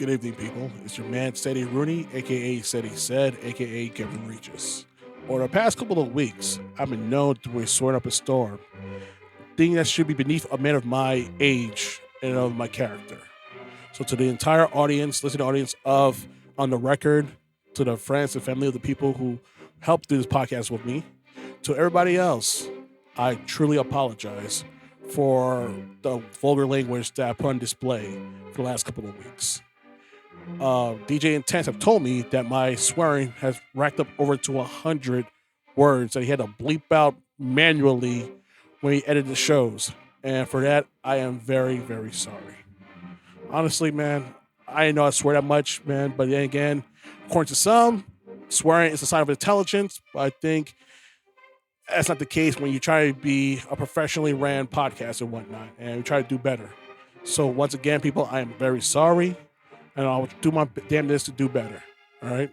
Good evening, people. It's your man, Steady Rooney, a.k.a. Steady Said, a.k.a. Kevin Regis. Over the past couple of weeks, I've been known to be sworn up a storm. Thing that should be beneath a man of my age and of my character. So to the entire audience, listening audience of On the Record, to the friends and family of the people who helped do this podcast with me, to everybody else, I truly apologize for the vulgar language that I put on display for the last couple of weeks. DJ Intense have told me that my swearing has racked up over to 100 words that he had to bleep out manually when he edited the shows. And for that, I am very, very sorry. Honestly, man, I didn't know I swear that much, man. But then again, according to some, swearing is a sign of intelligence. But I think that's not the case when you try to be a professionally ran podcast and whatnot, and you try to do better. So once again, people, I am very sorry, and I'll do my damnedest to do better. All right.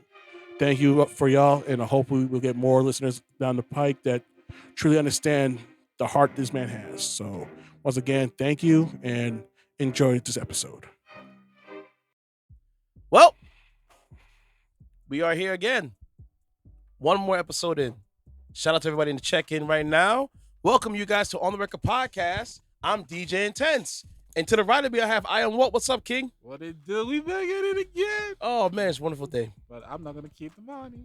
Thank you for y'all, and I hope we will get more listeners down the pike that truly understand the heart this man has. So once again, thank you, and enjoy this episode. Well, we are here again. One more episode in. Shout out to everybody in the check-in right now. Welcome you guys to On the Record Podcast. I'm DJ Intense. And to the right of me, I have I Am What. What's up, King? What it do? We back at it again. Oh, man, it's a wonderful day. But I'm not going to keep the money.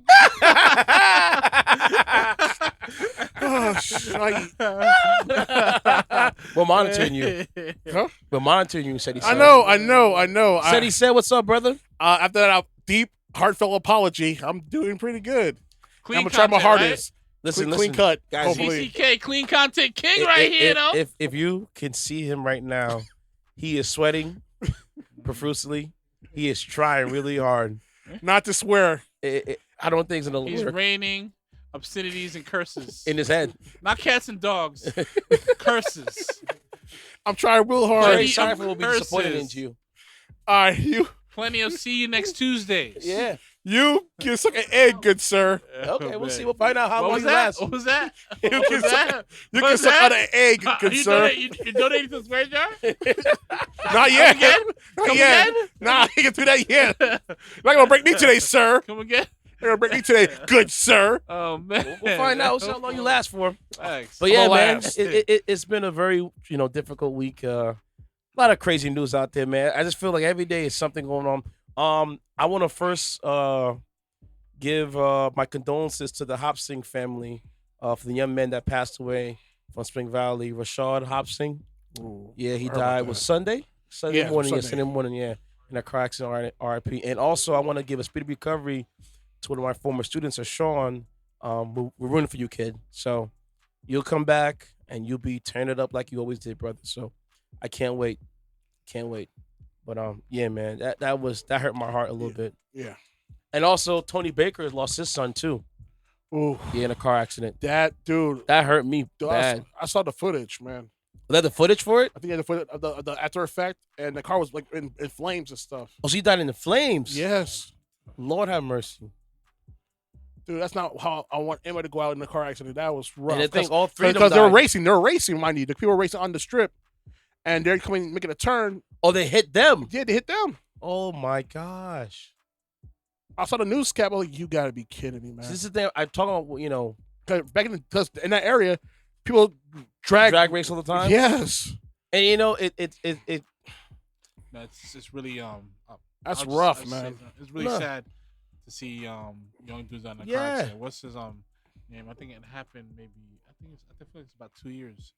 We're monitoring you. Huh? We're monitoring you, said he said. I know. Said he said, what's up, brother? After that deep, heartfelt apology, I'm doing pretty good. Clean I'm going to try my content, hardest. Listen, Clean cut, guys. hopefully. CCK, clean content king right here, though. If you can see him right now, he is sweating profusely. He is trying really hard. Not to swear. I don't think it's in the He's lyric raining obscenities and curses. in his head. Not cats and dogs. Curses. I'm trying real hard. Jerry Dirty Seinfeld will be disappointed curses. in you. All right, Plenty of see you next Tuesdays. Yeah. you can suck an egg, good sir. Okay, we'll see. We'll find out how What long was he that? lasts. What was that? You What can was suck, that? you What can was suck that? out an egg, good sir. You donating to the swear jar? Not yet. again? Not Come yet. again? Nah, you can do that yet. You're not gonna break me today, sir. Come again? You're gonna break me today, good sir. Oh, man. We'll find out. We'll see how long you last for. Thanks. But yeah, I'm man, last. it's been a very difficult week. A lot of crazy news out there, man. I just feel like every day is something going on. I want to first give my condolences to the Hopson family for the young man that passed away from Spring Valley, Rashid Hopson. Ooh, Yeah, he I heard about died. that. Was Sunday Yeah, morning. Sunday. Yeah, Sunday morning. Yeah, in a car accident. RIP. And also, I want to give a speedy recovery to one of my former students, Ashawn. We're rooting for you, kid. So you'll come back and you'll be tearing it up like you always did, brother. So I can't wait. Can't wait. But yeah, man, that hurt my heart a little bit. Yeah. And also, Tony Baker lost his son too. Ooh, Yeah, in a car accident. that dude. That hurt me Dude, bad. I saw the footage, man. Was that the footage for it? I think he had the footage of the after effect, and the car was like in flames and stuff. Oh, so he died in the flames. Yes. Lord have mercy. Dude, that's not how I want anybody to go out in a car accident. That was rough. And I think all three of them Because they were died. racing. They were racing, mind you. The people were racing on the strip, and they're making a turn. Oh, they hit them. Yeah, they hit them. Oh my gosh. I saw the news cap. I was like, you got to be kidding me, man. This is the thing I'm talking about, 'Cause back in that area, people drag race all the time. Yes. And It's really That's I'll just- rough, I'll just man. say it's really No. sad to see young dudes on the car Yeah. accident. What's his name? I think it happened maybe. I feel like it's about 2 years.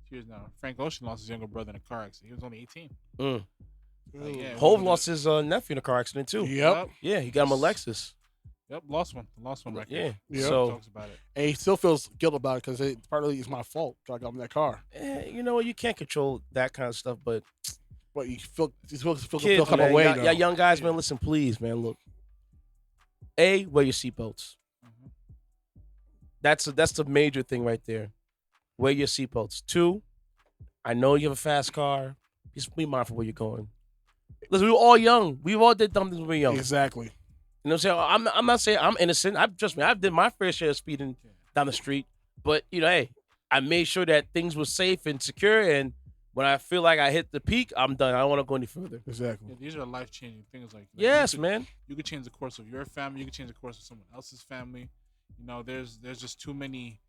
2 years now. Frank Ocean lost his younger brother in a car accident. He was only 18. Yeah, Hove lost his nephew in a car accident too. Yep. Yeah, he got him a Lexus. Yep. Lost one right Yeah. Yep. So talks about it. And he still feels guilt about it because it partly is my fault. 'Cause I got him in that car. you can't control that kind of stuff, but But you feel kids, come man, away. y'all young guys, man, listen, please, man, look. Wear your seatbelts. Mhm. That's the major thing right there. Wear your seatbelts. 2, I know you have a fast car. Just be mindful where you're going. Listen, we were all young. We all did dumb things when we were young. Exactly. You know what I'm saying? I'm not saying I'm innocent. I've did my fair share of speeding down the street. But, hey, I made sure that things were safe and secure, and When I feel like I hit the peak, I'm done. I don't want to go any further. Exactly. Yeah, these are life changing things. Like Yes, you man. you could change the course of your family. You could change the course of someone else's family. You know, there's just too many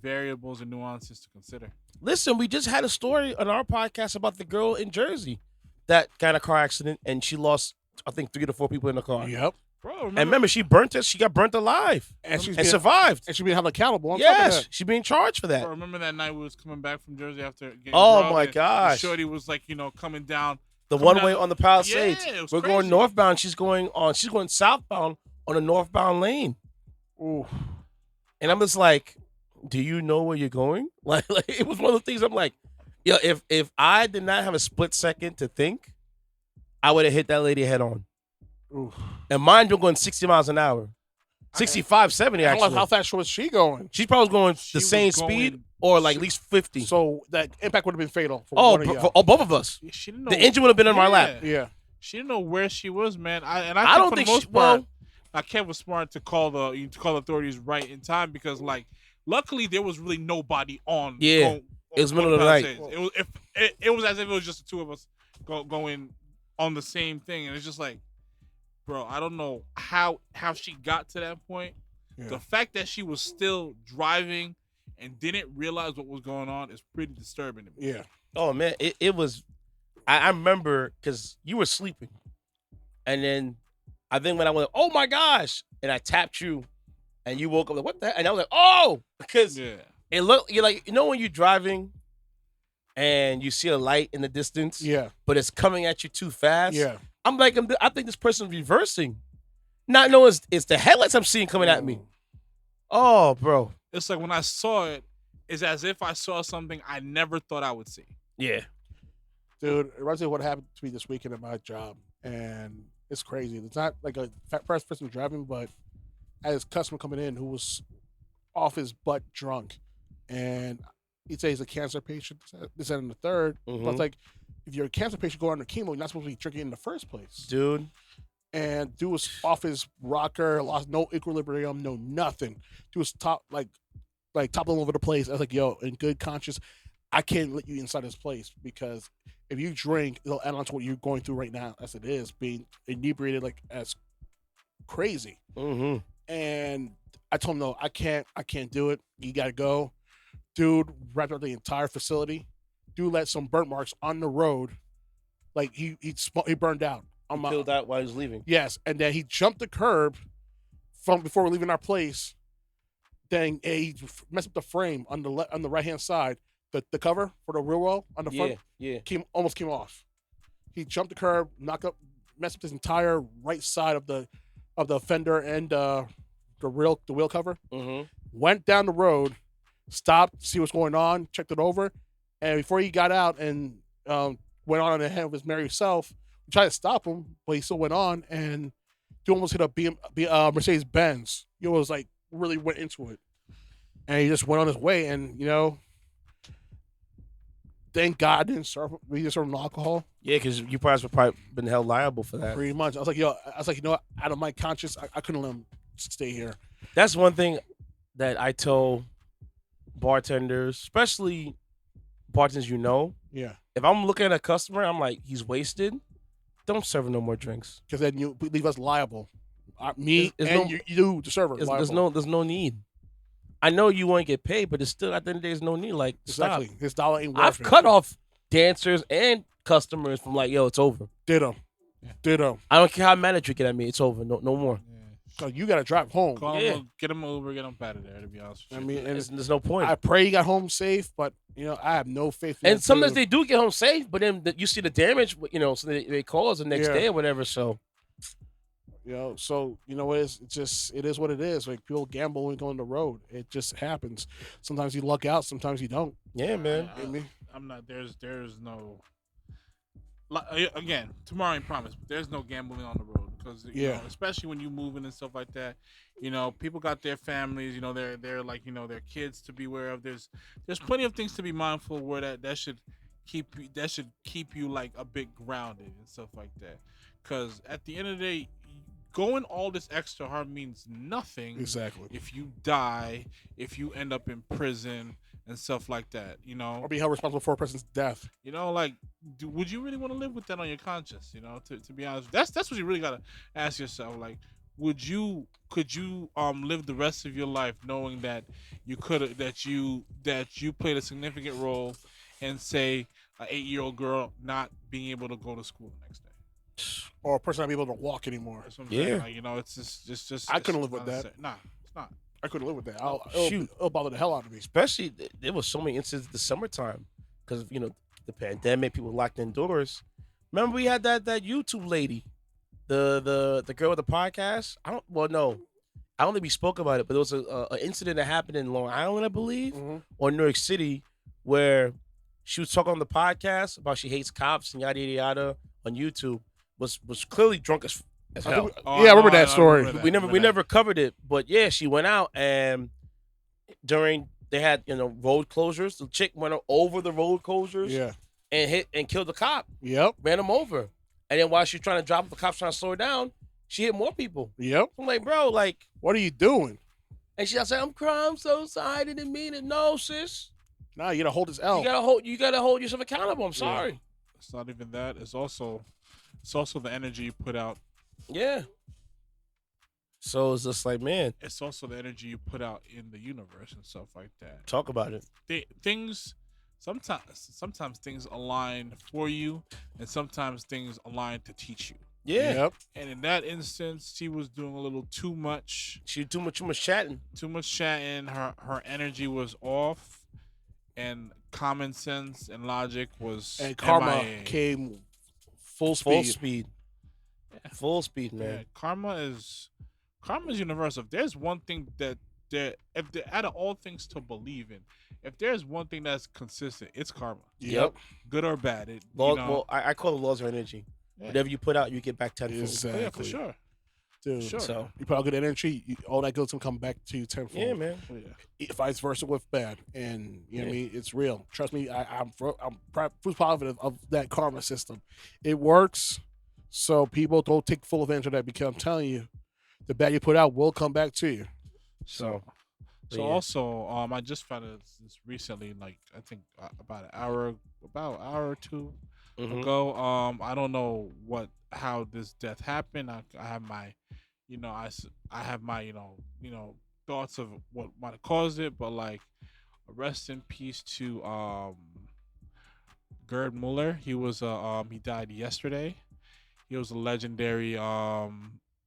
variables and nuances to consider. Listen, we just had a story on our podcast about the girl in Jersey that got in a car accident and she lost, I think, 3 to 4 people in the car. Yep. Bro, And remember, she got burnt alive And she's and being, survived. and she's being held accountable. On top of Yes, that. she's being charged for that. Bro, remember that night we was coming back from Jersey after getting Oh, drugged my and gosh. Shorty was like, coming down. The coming one down way on the Palisades. Yeah, it was We're crazy. going northbound. She's going southbound on a northbound lane. Ooh. And I'm just like, do you know where you're going? Like it was one of the things I'm like, yo, if I did not have a split second to think, I would have hit that lady head on. Ooh. And mind you, going 60 miles an hour. 65, 70 actually. How fast was she going? She's probably going She the was same going- speed or like at least 50. So that impact would have been fatal. For Oh, one of y'all. for both of us. She didn't know. The engine would have been on my lap. Yeah. She didn't know where she was, man. I I don't for think the most she- part, well- Kev was smart to call the authorities right in time because, like, luckily there was really nobody on. Yeah. It was middle of the night. Palisades. It was as if it was just the two of us going on the same thing, and it's just like, bro, I don't know how she got to that point. Yeah. The fact that she was still driving and didn't realize what was going on is pretty disturbing to me. Yeah. Oh man, it was. I remember because you were sleeping, and then I think when I went, oh my gosh, and I tapped you, and you woke up like what the? And I was like, oh, because Yeah. it looked you're like when you're driving, and you see a light in the distance, Yeah. but it's coming at you too fast. Yeah. I'm like, I think this person's reversing, not knowing it's the headlights I'm seeing coming at me. Oh, bro. It's like when I saw it, it's as if I saw something I never thought I would see. Yeah. Dude, it reminds me of what happened to me this weekend at my job. And it's crazy. It's not like a first person driving, but I had this customer coming in who was off his butt drunk. And he'd say he's a cancer patient, this and the third. But Mhm. it's like, if you're a cancer patient going under chemo, you're not supposed to be drinking in the first place. Dude. And dude was off his rocker, lost no equilibrium, no nothing. Dude was top all over the place. I was like, yo, in good conscience, I can't let you inside this place because if you drink, it'll add on to what you're going through right now, as it is, being inebriated like as crazy. Mm-hmm. And I told him, no, I can't do it. You gotta go. Dude wrapped up the entire facility. Dude let some burnt marks on the road. Like he burned out. He peeled out while he was leaving. Yes, and then he jumped the curb from before we're leaving our place. Then he messed up the frame on the right hand side. The cover for the rear wheel on the front Yeah. almost came off. He jumped the curb, messed up his entire right side of the fender and the wheel cover. Mm-hmm. Went down the road, stopped, see what's going on, checked it over, and before he got out and went on ahead of his merry self, we tried to stop him, but he still went on and he almost hit a Mercedes Benz. He was like really went into it, and he just went on his way. And thank God I didn't serve him. We didn't serve him alcohol. Yeah, because you probably been held liable for that. Pretty much. I was like, you know what? Out of my conscience, I couldn't let him stay here. That's one thing that I tell bartenders, especially bartenders Yeah. if I'm looking at a customer, I'm like, he's wasted, don't serve him no more drinks. Because then you leave us liable. Me There's and no- you, the server. liable. There's no need. I know you won't get paid, but it's still at the end of the day, there's no need. Like, Exactly. stop. His dollar ain't worth I've it. cut off dancers and customers from like, yo, it's over. Ditto. Yeah. Ditto. I don't care how mad you get at me, it's over. No more. Yeah. So you got to drive home. Call Yeah. him, get him Uber, get him out of there. To be honest with I you. mean, and There's no point. I pray you got home safe, but I have no faith. In And that sometimes dude. they do get home safe, but then you see the damage, so they call us the next Yeah. day or whatever. So So what it is what it is. Like people gamble when going on the road. It just happens. Sometimes you luck out, sometimes you don't. yeah, man. You know what I mean? I'm not. There's no. Again, tomorrow ain't promised. But there's no gambling on the road because especially when you moving and stuff like that. People got their families. They're like their kids to be aware of. There's plenty of things to be mindful where that should keep you like a bit grounded and stuff like that. Because at the end of the day, going all this extra hard means nothing. Exactly. If you die, if you end up in prison and stuff like that. You know, Or be held responsible for a person's death. you know, like, would you really want to live with that on your conscience? You know, to be honest, that's what you really gotta ask yourself. Like, could you live the rest of your life knowing that that you played a significant role in, say, an 8-year-old girl not being able to go to school the next day, Or a person not be able to walk anymore. That's what I'm saying. Like, you know, it's just I couldn't live with that. Nah, it's not. I couldn't live with that. Shoot. It'll bother the hell out of me. Especially, there was so many incidents this summertime because you know the pandemic, people locked indoors. Remember, we had that YouTube lady, the girl with the podcast. I don't think we spoke about it, but there was a incident that happened in Long Island, I believe, or New York City, where she was talking on the podcast about she hates cops and yada yada yada on YouTube. Was clearly drunk as hell. I remember that story. We never covered it, but yeah, she went out and they had road closures. The chick went over the road closures, and hit and killed the cop. Yep, ran him over, and then while she was trying to drop, the cops trying to slow her down, she hit more people. Yep, I'm like, bro, like, what are you doing? And she said, I'm crying, I'm so sorry, I didn't mean it. No, sis. Nah, you gotta hold this L. You gotta hold yourself accountable. I'm sorry. Yeah. It's not even that. It's also the energy you put out. Yeah. So it's just like, man. It's also the energy you put out in the universe and stuff like that. Talk about it. Sometimes things align for you, and sometimes things align to teach you. Yeah. Yep. And in that instance, she was doing a little too much. She too much chatting. Too much chatting. Her energy was off, and common sense and logic was. And karma MIA. came full speed. Full speed. Yeah. Full speed, man. Yeah, karma is universal. If there's one thing out of all things to believe in, if there's one thing that's consistent, it's karma. Yep. Good or bad. Well, I call it laws of energy. Yeah. Whatever you put out, you get back tenfold. Exactly. Oh, yeah, for sure. Dude, sure. So you put out good energy, all that good's gonna come back to you tenfold. Yeah, man. Vice versa with bad, and you know what I mean. It's real. Trust me. I'm proof positive of that karma system. It works. So people don't take full advantage of that, because I'm telling you, the bad you put out will come back to you. So also, I just found this recently, like I think about an hour or two ago. I don't know how this death happened. I have my, I have my, thoughts of what might have caused it, but like, rest in peace to Gerd Müller. He was he died yesterday. He was a legendary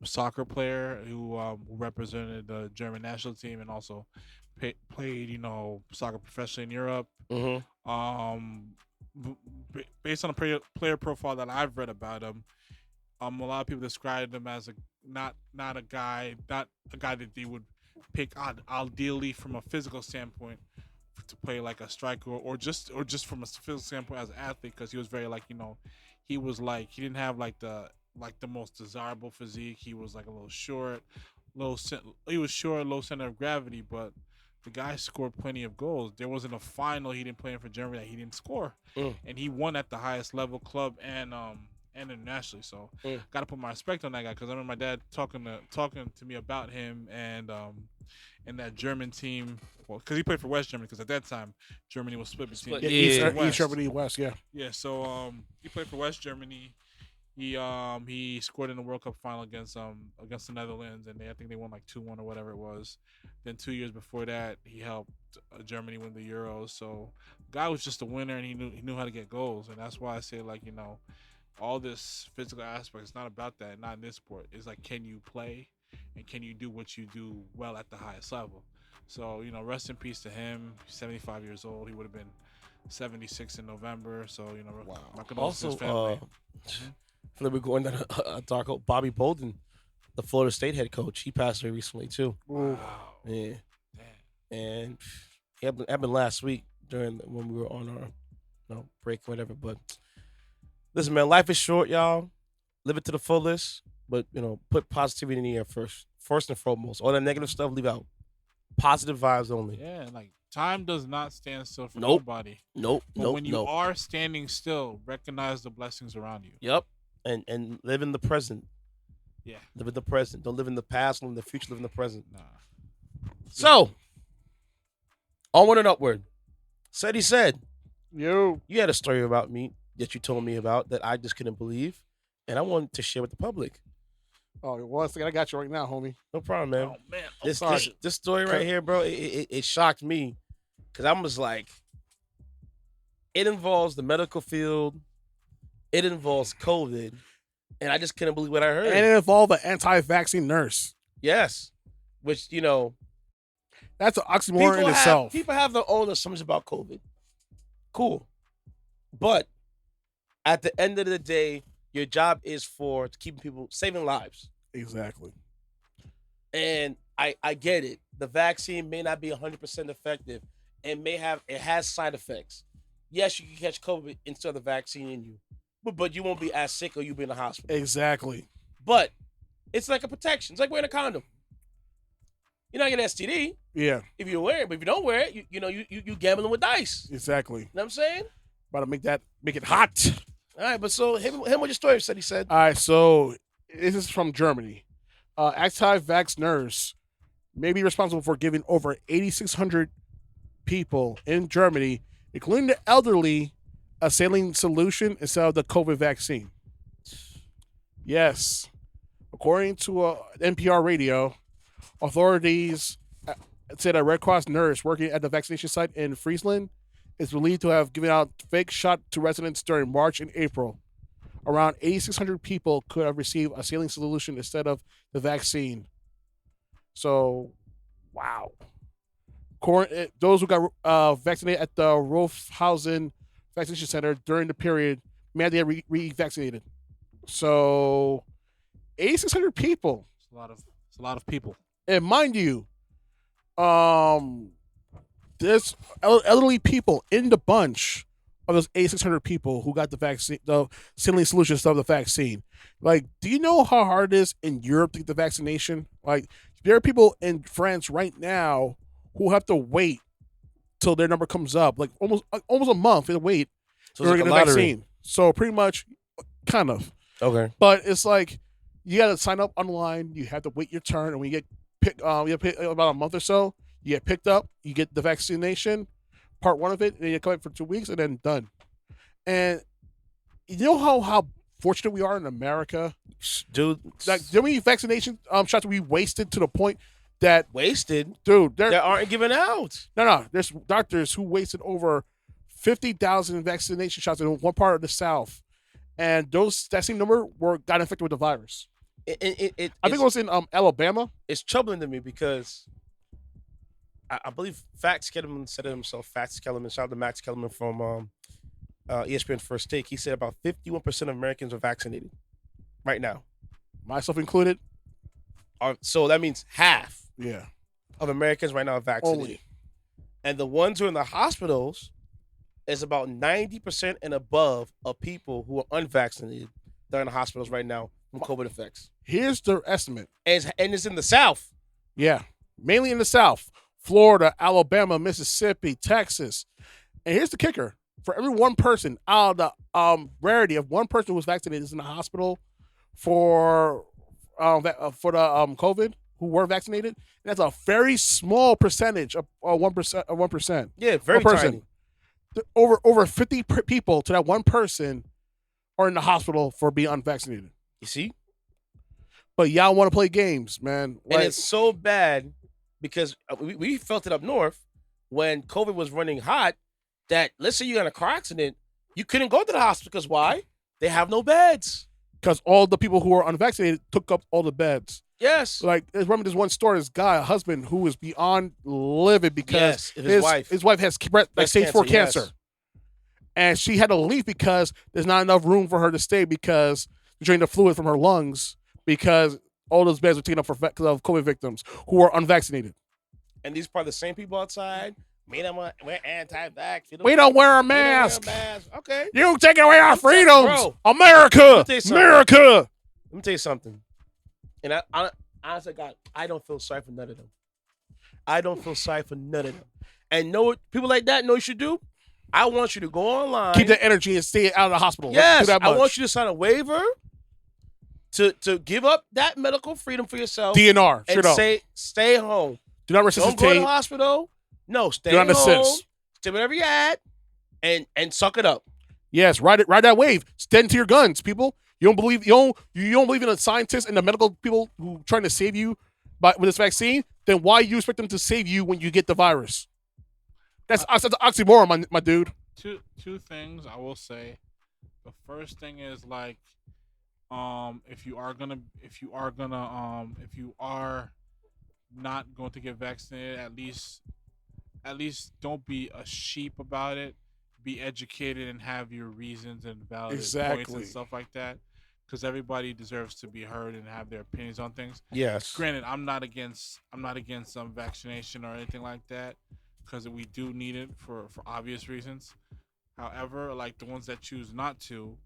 soccer player who represented the German national team and also played, soccer professionally in Europe. Based on a player profile that I've read about him, a lot of people described him as not a guy that they would pick ideally from a physical standpoint to play like a striker or just from a physical standpoint as an athlete, because he was very he was like, he didn't have like the most desirable physique. He was like a little short, low center of gravity, but the guy scored plenty of goals. There wasn't a final he didn't play in for Germany that he didn't score, and he won at the highest level, club and internationally. So got to put my respect on that guy, because I remember my dad talking to me about him and that German team. Well, because he played for West Germany, because at that time Germany was split between East Germany, West. Yeah. Yeah. So he played for West Germany. He scored in the World Cup final against the Netherlands, and I think they won like 2-1 or whatever it was. Then 2 years before that, he helped Germany win the Euros. So the guy was just a winner, and he knew how to get goals, and that's why I say, like, all this physical aspect, it's not about that. Not in this sport. It's like, can you play, and can you do what you do well at the highest level? So rest in peace to him. He's 75 years old. He would have been 76 in November. So my condolences to his family. We're going down a dark hole. Bobby Bowden, the Florida State head coach, he passed away recently too. Wow. Yeah. Damn. And it happened last week when we were on our break or whatever. But listen, man, life is short, y'all. Live it to the fullest. But put positivity in the air first and foremost. All that negative stuff, leave out. Positive vibes only. Yeah, like, time does not stand still for nobody. Nope. But when you are standing still, recognize the blessings around you. Yep. And live in the present. Yeah. Live in the present. Don't live in the past, live in the future, live in the present. Nah. So, onward and upward. Said he said, You had a story about me that you told me about that I just couldn't believe, and I wanted to share with the public. Oh, one second. I got you right now, homie. No problem, man. Oh man, This story right here, bro, it shocked me because I was like, it involves the medical field, it involves COVID, and I just couldn't believe what I heard. And it involved an anti-vaccine nurse. Yes, which That's an oxymoron in itself. People have their own assumptions about COVID. Cool, but at the end of the day, your job is to keep people saving lives. Exactly. And I get it. The vaccine may not be 100% effective and it has side effects. Yes, you can catch COVID instead of the vaccine in you, but you won't be as sick or you'll be in the hospital. Exactly. But it's like a protection. It's like wearing a condom. You're not getting STD. Yeah. If you wear it, but if you don't wear it, you gambling with dice. Exactly. You know what I'm saying? About to make it hot. All right, but so him with your story said he said. All right, so this is from Germany. Anti-vax nurse may be responsible for giving over 8,600 people in Germany, including the elderly, a saline solution instead of the COVID vaccine. Yes. According to NPR radio, authorities said a Red Cross nurse working at the vaccination site in Friesland is believed to have given out fake shot to residents during March and April. Around 8,600 people could have received a saline solution instead of the vaccine. So, wow. Those who got vaccinated at the Rolfhausen Vaccination Center during the period may have to get re-vaccinated. So, 8,600 people. It's a lot of people. And mind you, there's elderly people in the bunch of those 8,600 people who got the vaccine, the saline solution instead of the vaccine. Like, do you know how hard it is in Europe to get the vaccination? Like, there are people in France right now who have to wait till their number comes up, like almost a month to wait So to it's get like the a lottery. vaccine. So pretty much, kind of. Okay. But it's like you got to sign up online. You have to wait your turn, and when you get picked, you have to pick about a month or so. You get picked up. You get the vaccination, part one of it, and then you come back for 2 weeks, and then done. And you know how fortunate we are in America, Dude. like how many vaccination shots we wasted to the point that, Wasted? dude, That aren't given out. no, there's doctors who wasted over 50,000 vaccination shots in one part of the South, and that same number got infected with the virus. I I think it was in Alabama. It's troubling to me because I believe Fax Kellerman said it himself. Fax Kellerman, shout out to Max Kellerman from ESPN First Take. He said about 51% of Americans are vaccinated right now. Myself included. So that means half Yeah. of Americans right now are vaccinated. Only. And the ones who are in the hospitals is about 90% and above of people who are unvaccinated that are in the hospitals right now from COVID effects. Here's the estimate. And it's in the South. Yeah. Mainly in the South. Florida, Alabama, Mississippi, Texas. And here's the kicker. For every one person out of the rarity of one person who was vaccinated is in the hospital for the COVID who were vaccinated, and that's a very small percentage of 1%. Yeah, very One person. tiny. Over 50 people to that one person are in the hospital for being unvaccinated. You see? But y'all want to play games, man. And it's so bad because we felt it up north when COVID was running hot that, let's say you got a car accident, you couldn't go to the hospital because why? They have no beds. Because all the people who were unvaccinated took up all the beds. Yes. Like, I remember this one story, this guy, a husband who was beyond livid because his wife has stage 4 cancer. Yes. And she had to leave because there's not enough room for her to stay because they're draining the fluid from her lungs because all those beds were taken up because of COVID victims who are unvaccinated. And these are the same people outside. We're anti-vax. We don't wear a mask. Okay. You taking away our freedoms. Bro, America. let me tell you something. America. Let me tell you something. And I honestly, God, I don't feel sorry for none of them. I don't feel sorry for none of them. And know what people like that know you should do? I want you to go online. Keep that energy and stay out of the hospital. Yes, Do that I much. want you to sign a waiver to give up that medical freedom for yourself. DNR. And Straight up. say, stay home. Do not Don't go to resuscitate. the hospital. No, stay Do not home. assist. Take whatever you had, and suck it up. Yes, ride that wave. Stand to your guns, people. You don't believe you don't believe in the scientists and the medical people who trying to save you with this vaccine. Then why you expect them to save you when you get the virus? That's an oxymoron, my dude. Two things I will say. The first thing is like, if you are not going to get vaccinated, at least don't be a sheep about it. Be educated and have your reasons and valid points and stuff like that. Because everybody deserves to be heard and have their opinions on things. Yes. Granted, I'm not against vaccination or anything like that, because we do need it for obvious reasons. However, like the ones that choose not to,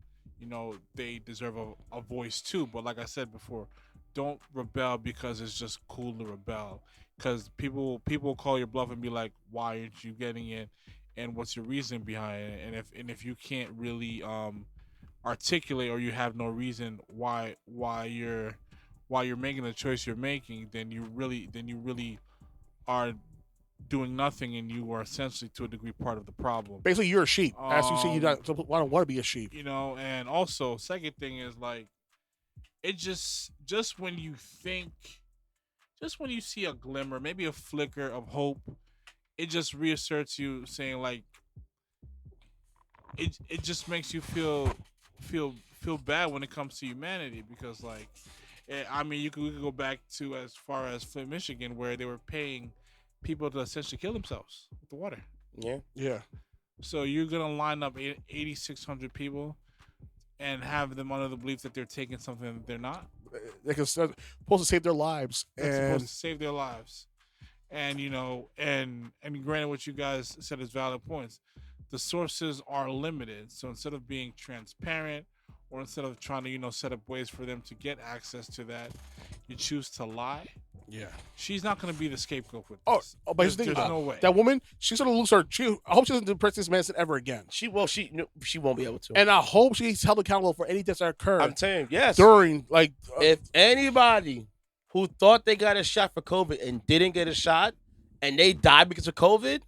they deserve a voice too. But like I said before, don't rebel because it's just cool to rebel. Because people call your bluff and be like, "Why aren't you getting it? And what's your reason behind it?" And if you can't really articulate, or you have no reason why you're making the choice you're making, then you really are doing nothing, and you are essentially to a degree part of the problem. Basically, you're a sheep. As you say, you don't want to be a sheep. And also, second thing is like, it just when you see a glimmer, maybe a flicker of hope, it just reasserts you, saying like, it just makes you feel bad when it comes to humanity, because like, I mean, we could go back to as far as Flint, Michigan, where they were paying people to essentially kill themselves with the water. Yeah. So you're gonna line up 8,600 people and have them under the belief that they're taking something that they're not. They're supposed to save their lives. Supposed to save their lives. And and granted, what you guys said is valid points. The sources are limited, so instead of being transparent, or instead of trying to set up ways for them to get access to that, you choose to lie. Yeah, she's not going to be the scapegoat with this. But there's no way. That woman, she's going to lose her. I hope she doesn't do pregnancy medicine ever again. She won't be able to. And I hope she's held accountable for any deaths that occurred. I'm telling you, yes. During if anybody who thought they got a shot for COVID and didn't get a shot, and they died because of COVID,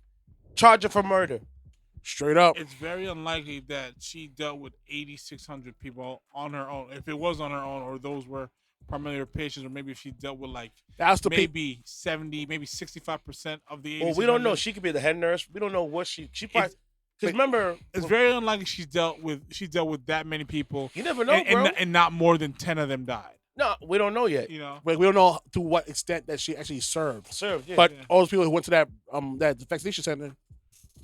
charge her for murder. Straight up. It's very unlikely that she dealt with 8,600 people on her own. If it was on her own, or those were primarily her patients, or maybe if she dealt with maybe 70, maybe 65% of the 8,600. Well, we don't know. She could be the head nurse. We don't know what she probably. Because remember, it's very unlikely she dealt with that many people. You never know, bro. And not more than 10 of them died. No, we don't know yet. We don't know to what extent that she actually served. Yeah. But all those people who went to that vaccination center,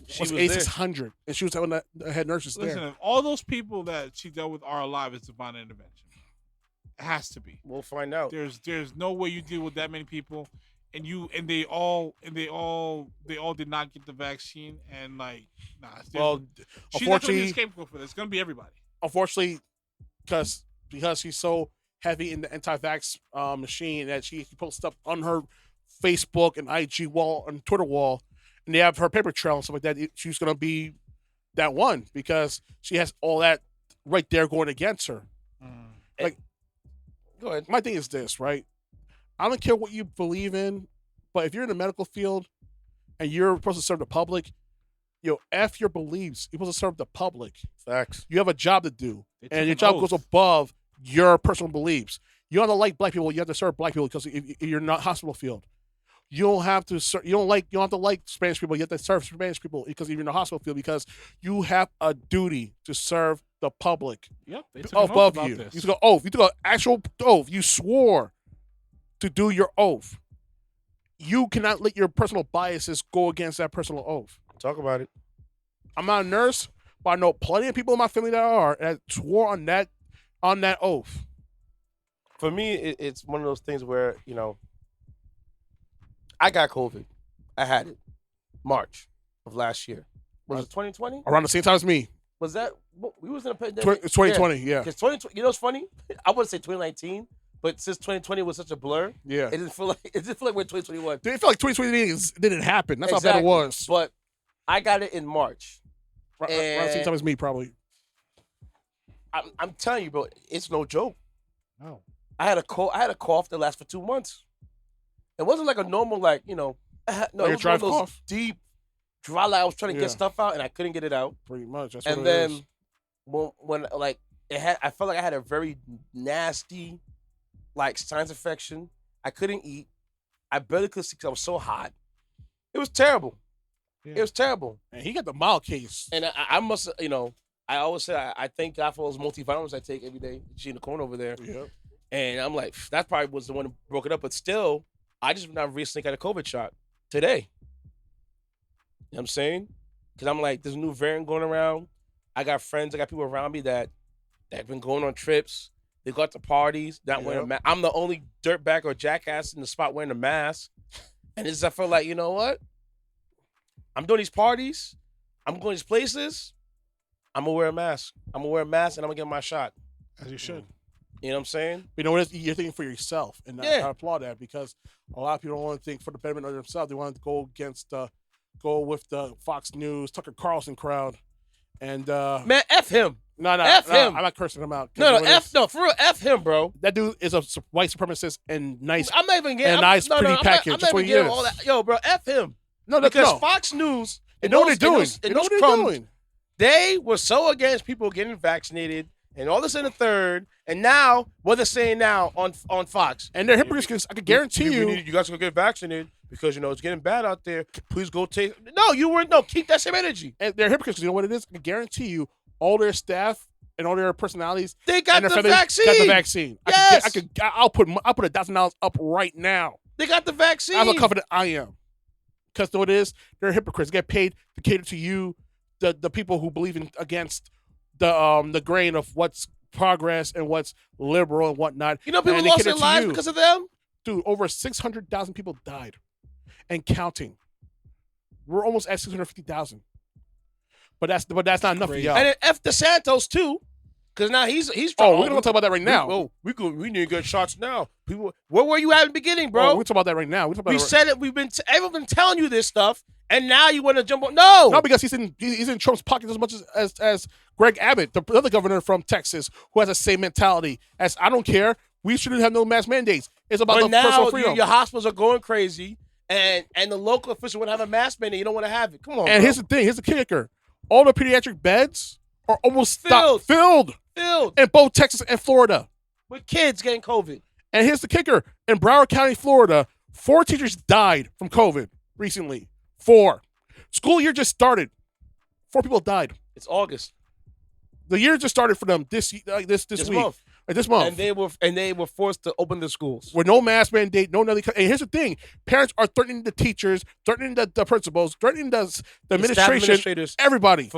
she was 8,600, and she was having the head nurses there. Listen, if all those people that she dealt with are alive, it's divine intervention. It has to be. We'll find out. There's no way you deal with that many people, and they all did not get the vaccine, and she's not gonna be a scapegoat for this. It's gonna be everybody. Unfortunately, because she's so heavy in the anti-vax machine that she posts stuff on her Facebook and IG wall and Twitter wall, and they have her paper trail and stuff like that. She's gonna be that one because she has all that right there going against her. Go ahead. My thing is this, right? I don't care what you believe in, but if you're in the medical field and you're supposed to serve the public, F your beliefs. You're supposed to serve the public. Facts. You have a job to do, and your job goes above your personal beliefs. You don't have to like black people. You have to serve black people because if you're not hospital field. You don't have to. You don't have to like Spanish people. You have to serve Spanish people because you're in the hospital field because you have a duty to serve the public. Yep. Above you. You took an oath. You took an actual oath. You swore to do your oath. You cannot let your personal biases go against that personal oath. Talk about it. I'm not a nurse, but I know plenty of people in my family that swore on that oath. For me, it's one of those things where I got COVID. I had it March of last year. Was it 2020? Around the same time as me. Was that we was in a pandemic? 2020, yeah. Because 2020, what's funny? I wouldn't say 2019, but since 2020 was such a blur, yeah, it didn't feel like we're in 2021. It didn't feel like 2020 didn't happen. That's how bad it was. But I got it in March. Around the same time as me, probably. I'm telling you, bro, it's no joke. No. I had a cough that lasted for 2 months. It wasn't like a normal, no, it was one of those deep, dry. Like I was trying to Yeah. get stuff out and I couldn't get it out. Pretty much. That's And what then it is. when like I felt like I had a very nasty like sinus infection. I couldn't eat. I barely could see because I was so hot. It was terrible. Yeah. It was terrible. And he got the mild case. And I must, I always say I thank God for those multivitamins I take every day. She in the corner over there. Yeah. And I'm like, that probably was the one that broke it up. But still, I just now recently got a COVID shot today. You know what I'm saying? Because I'm like, there's a new variant going around. I got friends, I got people around me that have been going on trips. They go out to parties, not wearing a mask. I'm the only dirtbag or jackass in the spot wearing a mask. And I felt like, you know what? I'm doing these parties. I'm going to these places. I'm going to wear a mask. I'm going to wear a mask and I'm going to get my shot. As you should. You know what I'm saying? You know what? You're thinking for yourself. And Yeah. I applaud that because a lot of people don't want to think for the betterment of themselves. They want to go with the Fox News, Tucker Carlson crowd. And Man, F him. No, F him. I'm not cursing him out. No, for real, F him, bro. That dude is a white supremacist and nice. I'm not even getting nice, pretty package. I'm That's not what even he getting is. all that. Yo, bro, F him. No, Because no. Fox News, They know what they're doing. And They know those what they're crumbs, doing. they were so against people getting vaccinated and all this in the third. And now, what they're saying now on Fox. And they're hypocrites because I can guarantee you. You guys go get vaccinated because, it's getting bad out there. Please go take. Keep that same energy. And they're hypocrites because you know what it is? I can guarantee you all their staff and all their personalities. They got and the their families vaccine. Got the vaccine. Yes. I'll put $1,000 up right now. They got the vaccine. That's how confident I am. Because you know what it is? They're hypocrites. They get paid to cater to you, the people who believe against the grain of what's progress and what's liberal and whatnot. People and lost their lives because of them? Dude, over 600,000 people died and counting. We're almost at 650,000. But that's not enough for y'all. And then F DeSantos too, because now he's Oh, we're gonna talk about that right now. We need to get shots now. People, where were you at in the beginning, bro? We're talking about that right now. We said it. Everyone's been telling you this stuff, and now you want to jump on? No, because he's in Trump's pocket as much as Greg Abbott, the other governor from Texas, who has the same mentality as I don't care. We shouldn't have no mass mandates. It's about the personal freedom. Your hospitals are going crazy, and the local official want to have a mass mandate. You don't want to have it. Come on. And here's the thing. Here's the kicker. All the pediatric beds are almost filled in both Texas and Florida. With kids getting COVID. And here's the kicker. In Broward County, Florida, 4 teachers died from COVID recently. 4. School year just started. 4 people died. It's August. The year just started for them this week. Month. This month. And they were forced to open the schools. With no mask mandate, no nothing. And here's the thing. Parents are threatening the teachers, threatening the principals, threatening the administration, everybody.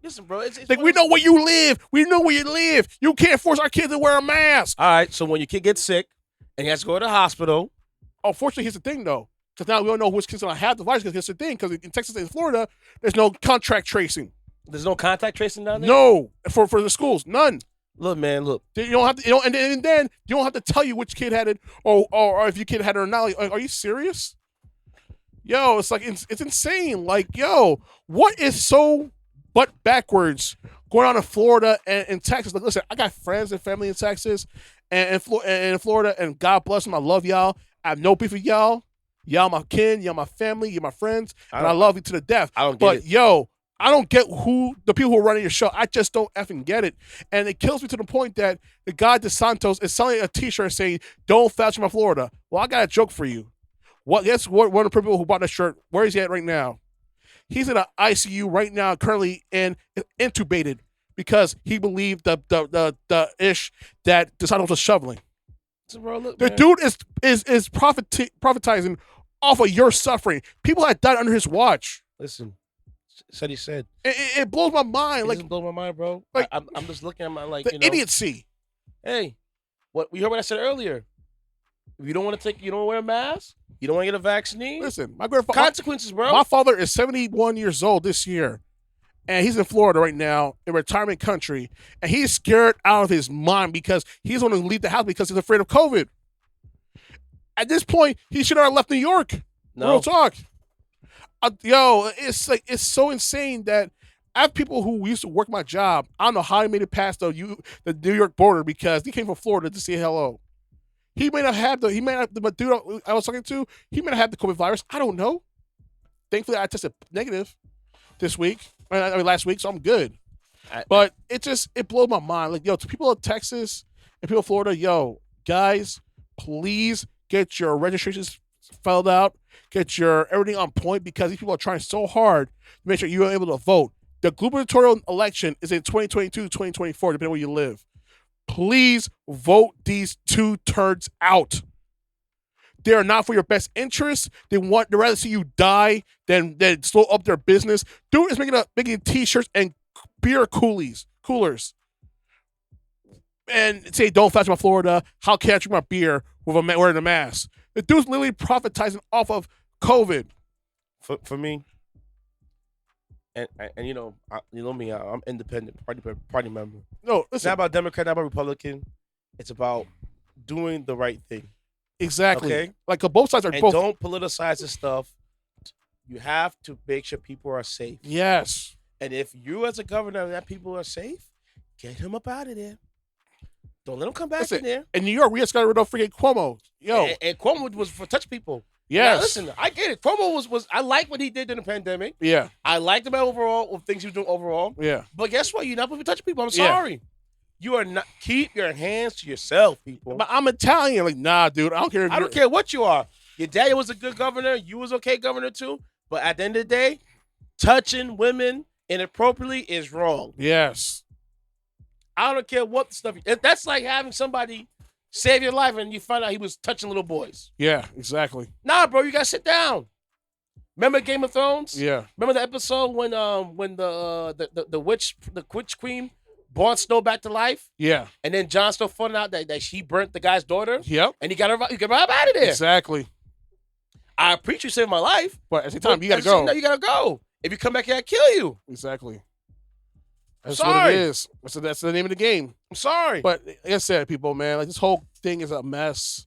Listen, bro. It's we know where you live. We know where you live. You can't force our kids to wear a mask. All right, so when your kid gets sick and he has to go to the hospital. Oh, fortunately, here's the thing, though. Because now we don't know which kid's going to have the virus. Because here's the thing. Because in Texas and Florida, there's no contact tracing. There's no contact tracing down there? No. For the schools, none. Look, man, look. You don't have to, and then you don't have to tell you which kid had it or if your kid had it or not. Like, are you serious? Yo, it's like it's insane. Like, yo, what is so butt backwards going on in Florida and in Texas? Like, listen, I got friends and family in Texas and in Florida, and God bless them. I love y'all. I have no beef with y'all. Y'all my kin, y'all my family, you're my friends, and I love you to the death. I don't get it. Yo, I don't get the people who are running your show. I just don't effing get it. And it kills me to the point that the guy DeSantos is selling a t-shirt saying, "Don't vouch my Florida." Well, I got a joke for you. Guess what? One of the people who bought that shirt, where is he at right now? He's in an ICU right now, currently intubated because he believed the ish that DeSantos was shoveling. So, bro, look, the dude is profitizing off of your suffering. People that died under his watch. Listen. Said he said. It blows my mind. It blows my mind, bro. Like, I'm just looking at my idiocy. Hey, you heard what I said earlier? If you don't want to you don't wear a mask, you don't want to get a vaccine. Listen, my grandfather. Consequences, bro. My father is 71 years old this year, and he's in Florida right now, in retirement country, and he's scared out of his mind because he's going to leave the house because he's afraid of COVID. At this point, he should have left New York. No. Real talk. Yo, it's so insane that I have people who used to work my job. I don't know how he made it past the New York border because he came from Florida to say hello. He may not have the dude I was talking to, he may not have the COVID virus. I don't know. thankfully I tested negative this week. I mean last week, so I'm good. But it blew my mind. Like, yo, to people in Texas and people in Florida, yo, guys, please get your registrations filled out, get your everything on point, because these people are trying so hard to make sure you're able to vote. The gubernatorial election is in 2022, 2024, depending on where you live. Please vote these two turds out. They are not for your best interest. They'd rather see you die than slow up their business. Dude is making t-shirts and beer coolers, and say, "Don't fast my Florida. How can I drink my beer with wearing a mask?" The dude's literally profitizing off of COVID. For me, and you know me, I'm independent party member. No, listen. It's not about Democrat, not about Republican. It's about doing the right thing. Exactly. Okay? Like both sides are And both. don't politicize the stuff. You have to make sure people are safe. Yes. And if you as a governor that people are safe, get him up out of there. Don't let him come back in there. In New York, we just got rid of freaking Cuomo. Yo. And Cuomo was for touch people. Yes. Now, listen, I get it. Cuomo was I like what he did during the pandemic. Yeah. I liked him overall, with things he was doing overall. Yeah. But guess what? You're not supposed to touch people. I'm sorry. You are not. Keep your hands to yourself, people. But I'm Italian. Like, nah, dude. I don't care. I don't care what you are. Your daddy was a good governor. You was okay governor too. But at the end of the day, touching women inappropriately is wrong. Yes. I don't care what the stuff. That's like having somebody save your life and you find out he was touching little boys. Yeah, exactly. Nah, bro, you gotta sit down. Remember Game of Thrones? Yeah. Remember the episode when the witch queen brought Snow back to life? Yeah. And then Jon Snow found out that she burnt the guy's daughter? Yep. And he got her out of there. Exactly. I appreciate you saving my life. But at the same time, you gotta go. No, you gotta go. If you come back here, I'll kill you. Exactly. That's Sorry. what it is. That's the name of the game. I'm sorry. But like I said, people, man, like this whole thing is a mess.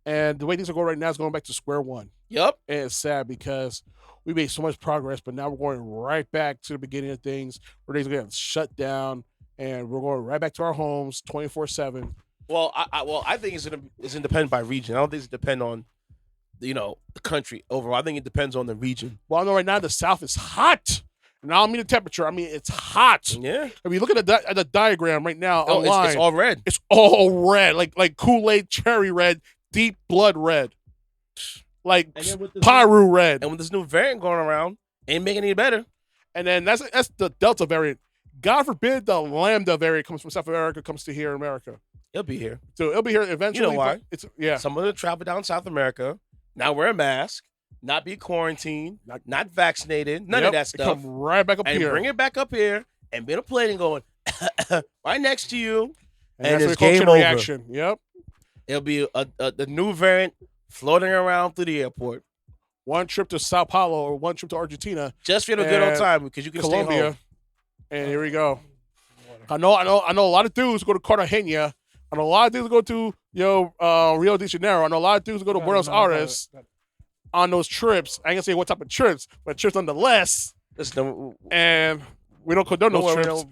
And the way things are going right now is going back to square one. Yep. And it's sad because we made so much progress, but now we're going right back to the beginning of things where things are getting shut down and we're going right back to our homes 24/7. Well, I think it's independent by region. I don't think it's depend on the country overall. I think it depends on the region. Well, I know right now the South is hot. And I don't mean the temperature. I mean, it's hot. Yeah. If you look at the diagram right now online. It's all red. It's all red. Like Kool-Aid cherry red, deep blood red. Like Pyru red. And with this new variant going around, ain't making it any better. And then that's the Delta variant. God forbid the Lambda variant comes from South America, comes to here in America. It'll be here. So it'll be here eventually. You know why? Some of them travel down South America, not wear a mask, not be quarantined, not vaccinated, none of that stuff. Come right back up and here. Bring it back up here and be on a plane and going right next to you. And it's game over. Reaction. Yep. It'll be the new variant floating around through the airport. One trip to Sao Paulo or one trip to Argentina. Just for a good old time because you can Colombia, stay home. And here we go. I know a lot of dudes go to Cartagena. I know a lot of dudes go to Rio de Janeiro. I know a lot of dudes go to Buenos Aires on those trips. I ain't gonna say what type of trips, but trips nonetheless. Listen, and we don't condone those trips.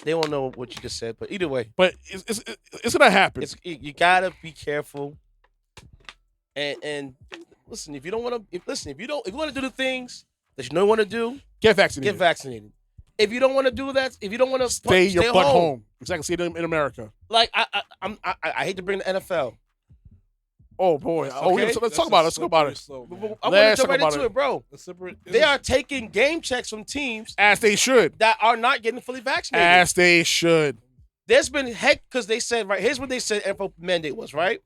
They won't know what you just said, but either way. But it's gonna happen. You gotta be careful. And listen, if you want to do the things that you want to do, get vaccinated. Get vaccinated. If you don't want to do that, if you don't want to stay your butt home. Exactly. See it in America. Like I hate to bring the NFL. Oh boy. Okay? Let's talk about it. Let's talk about it. I want to jump right into it, bro. They are taking game checks from teams as they should that are not getting fully vaccinated. As they should. There's been because they said here's what they said NFL mandate was, right?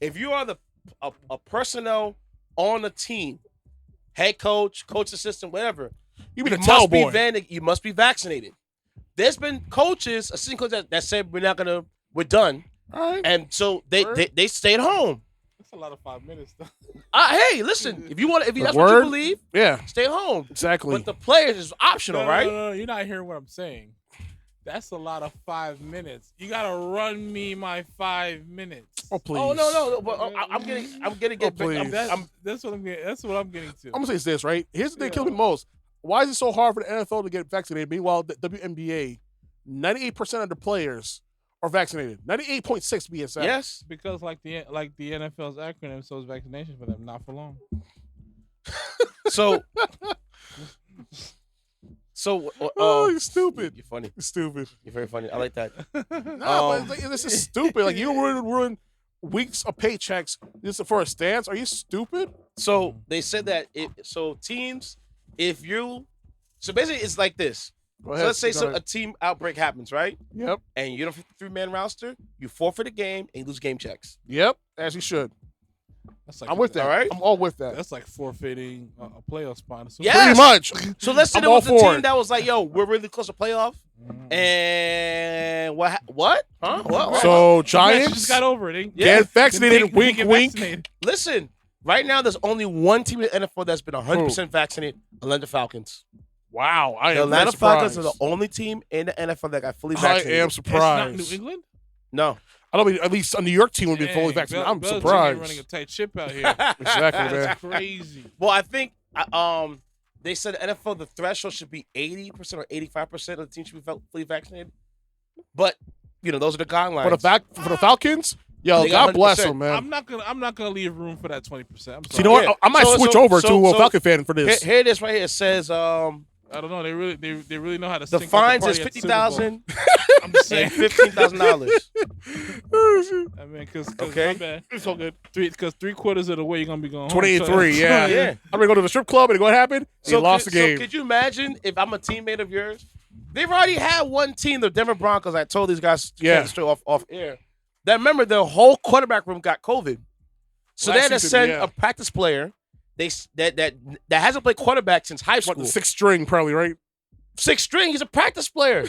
If you are a personnel on a team, head coach, coach assistant, whatever, you must be vaccinated. There's been coaches, assistant coaches that said we're done. All right. And so they stayed home. That's a lot of 5 minutes though. Hey, listen, if that's what you believe, stay home. Exactly. But the players is optional, right? No, you're not hearing what I'm saying. That's a lot of 5 minutes. You gotta run me my 5 minutes. Oh please. Oh no. But I'm gonna get. Please. That's what I'm getting to. I'm gonna say this right. Here's the thing that kills me most. Why is it so hard for the NFL to get vaccinated? Meanwhile, the WNBA, 98% of the players are vaccinated. 98.6 to be exact. Yes, because like the NFL's acronym, so is vaccination for them, not for long. So, You're stupid. You're funny. You're stupid. You're very funny. I like that. No, but this is stupid. Like, you ruin weeks of paychecks just for a stance. Are you stupid? So they said that teams, so basically it's like this. Go So ahead. let's say a team outbreak happens, right? Yep. And you don't 53-man roster, you forfeit the game and you lose game checks. Yep. As you should. That's like, I'm with that. All right. I'm all with that. That's like forfeiting a playoff spot. So Yes. Pretty much. So let's say I'm there all was a for team it. that was like, yo, we're really close to playoff. And what? Huh? What? So You Giants just got over it. Yeah. get vaccinated. They Wink, get wink. vaccinated. Listen, right now there's only one team in the NFL that's been 100% vaccinated, Atlanta Falcons. Wow. I The am Atlanta Falcons surprised. are the only team in the NFL that got fully I vaccinated. am It's not surprised. New England. No. I don't mean at least a New York team would be fully Dang, vaccinated. I'm Belichick ain't surprised. running a tight ship out here. Exactly, man. That's crazy. Well, I think they said the NFL, the threshold should be 80% or 85% of the team should be fully vaccinated. But, those are the guidelines. For the Falcons, yo, They got God bless 100%. them, man. I'm not gonna leave room for that 20%. I'm sorry. So you know what? Yeah. I might So- switch so- over so- to a so- Falcon fan for this. Here it is right here. It says I don't know. They really know how to. the stink up fines party is at the Super Bowl. $50,000 I'm just saying. and $15,000. I mean, because Okay. my bad. It's all good. Because 3/4 of the way you're gonna be going. 28-3, yeah. Yeah. I'm gonna go to the strip club and what happened? They lost the game. So could you imagine if I'm a teammate of yours? They've already had one team, the Denver Broncos. I told these guys straight off air. That remember the whole quarterback room got COVID. So they Last had to season, send yeah. a practice player that hasn't played quarterback since high What, school. the sixth string, probably, right? Sixth string, he's a practice player.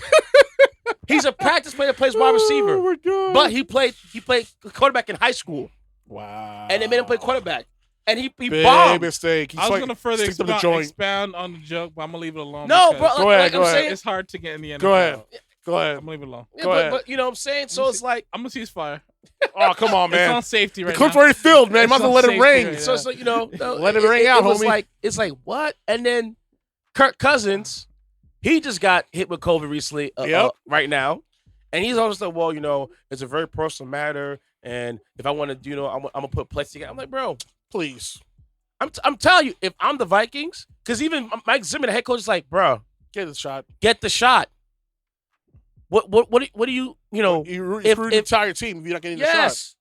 He's a practice player that plays wide receiver. Oh, my God. But he played quarterback in high school. Wow. And they made him play quarterback. And he Big bombed. mistake. He's I was like, gonna further stick to the joint. expound on the joke, but I'm gonna leave it alone. No, because bro. Go ahead, like go I'm ahead. saying, it's hard to get in the NFL. Go ahead. Go I'm ahead. gonna leave it alone. yeah, Go ahead. but you know what I'm saying? So it's like, I'm gonna ceasefire. Oh, come on, It's man. on safety The right clip's now. already filled, man. It's Might as well on let it safety ring. right so it's like, Let it ring out, was homie. it's like what? And then Kirk Cousins, he just got hit with COVID recently, right now, and he's always like, well, it's a very personal matter, and if I want to, I'm gonna put plates together. I'm like, bro, Please. I'm telling you, if I'm the Vikings, because even Mike Zimmer, the head coach, is like, bro, Get the shot. get the shot. What do you You if- screwed the entire team if you're not getting the shot. yes.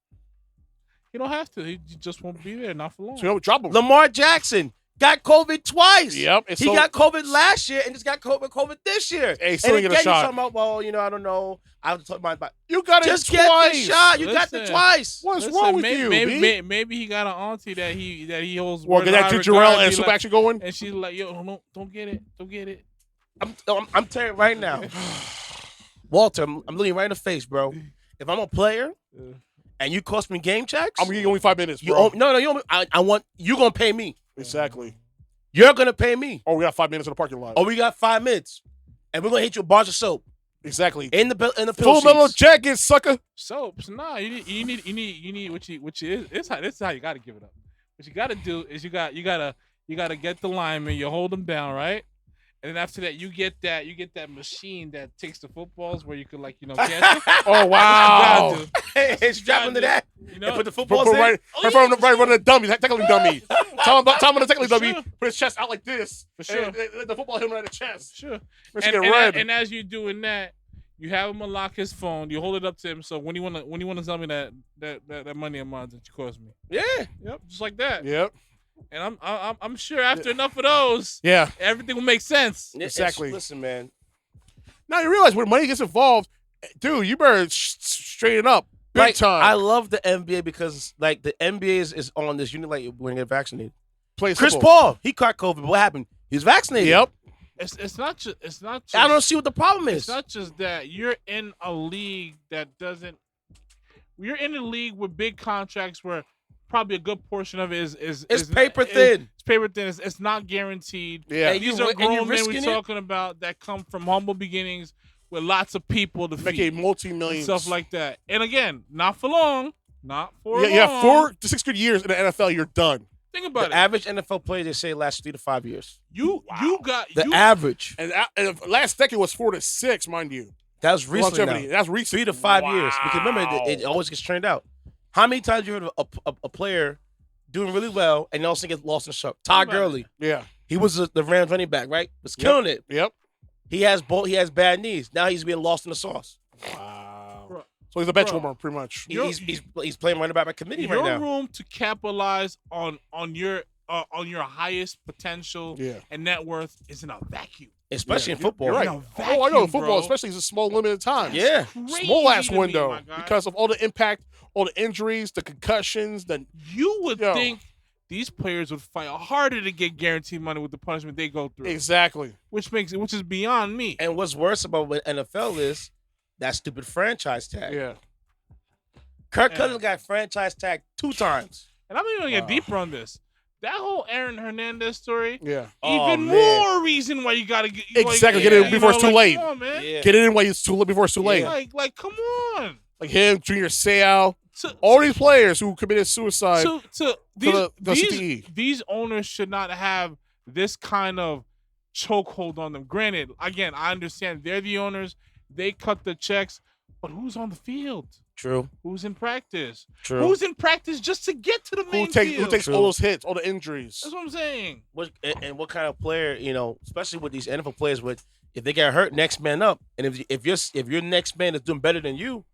You don't have to. He just won't be there. Not for long. So, drop him. Lamar Jackson got COVID twice. Yep. He got COVID last year and just got COVID this year. Hey, still and get again, a shot. you're talking about, I don't know. I was talking about You got it just twice. get the shot. You got the Listen. twice. What's Listen, wrong with you, B? maybe he got an auntie that he holds. Well, word get that high to regard, Jarrell and be Super like- action going. and she's like, yo, don't get it. I'm telling you right now, Walter. I'm looking you right in the face, bro. If I'm a player and you cost me game checks, I'm giving you only 5 minutes, you bro. no. You I want you gonna pay me. Exactly. You're gonna pay me. Oh, we got 5 minutes in the parking lot. Oh, we got 5 minutes, and we're gonna hit you with bars of soap Exactly. in the pill Full metal sheets. jacket, sucker. Soaps, nah. You need which is this is how you got to give it up. What you got to do is you gotta get the lineman. You hold them down, right? And then after that, you get that machine that takes the footballs where you could catch it. Oh, wow. You gotta do. Hey, strap into that. You know, And put the Put footballs in. right from the dummy, tackling dummy. Tell him on the tackling dummy. sure. Put his chest out like this. For sure. And the football hit him right in the chest. sure. Let's get red. And as you're doing that, you have him unlock his phone. You hold it up to him. So when you wanna tell me that money of mine that you cost me, Yeah. yep, just like that. Yep. And I'm sure after enough of those, Yeah. everything will make sense. Exactly. Listen, man. Now you realize when money gets involved, dude, you better straighten up big time. I love the NBA because the NBA is on this unit when you get vaccinated. Play Chris simple. Paul, he caught COVID. But what happened? He was vaccinated. Yep. It's not just I don't see what the problem It's is. not just that you're in a league that doesn't. You're in a league with big contracts where probably a good portion of it is paper thin. It's paper thin. It's not guaranteed. Yeah. And These you- are and you grown men risking we're it? talking about that come from humble beginnings with lots of people to Make feed a multi-million and stuff like that. And again, not for long. Not for long. Yeah, 4 to 6 good years in the NFL, you're done. Think about The it. average NFL player, they say, lasts 3 to 5 years. You got The you, average. And last decade was 4 to 6, mind you. That was recently Longevity. now. That's recent. 3 to 5 years. Because remember, it always gets trained out. How many times you heard of a player doing really well, and also gets lost in the shuffle. Todd Gurley, Yeah. he was the Rams running back, right? Was killing it. Yep. He has bad knees. Now he's being lost in the sauce. Wow. Bro. So he's a bench warmer, pretty much. He's playing running back by committee right now. Your room to capitalize on your highest potential and net worth is in a vacuum. Especially in football. You're right. Vacuum, I know. Football, bro. especially, is a small, limited time. Yeah. Small ass Crazy to me, window my guy. because of all the impact, all the injuries, the concussions. You would think these players would fight harder to get guaranteed money with the punishment they go through. Exactly. Which is beyond me. And what's worse about what NFL is that stupid franchise tag. Yeah. Kirk Cousins got franchise tagged 2 times. And I'm even gonna get deeper on this. That whole Aaron Hernandez story. Yeah. Even more reason why you gotta get exactly. Get it in before it's too late. Come on, man. Yeah. Get it in while it's too late before it's too late. Like, come on. Like him, Junior Seau, all these players who committed suicide. The CTE. These owners should not have this kind of chokehold on them. Granted, again, I understand they're the owners. They cut the checks, but who's on the field? True. Who's in practice? True. Who's in practice just to get to the main field? Who takes all those hits, all the injuries? That's what I'm saying. What kind of player, especially with these NFL players, if they get hurt, next man up. And if your next man is doing better than you,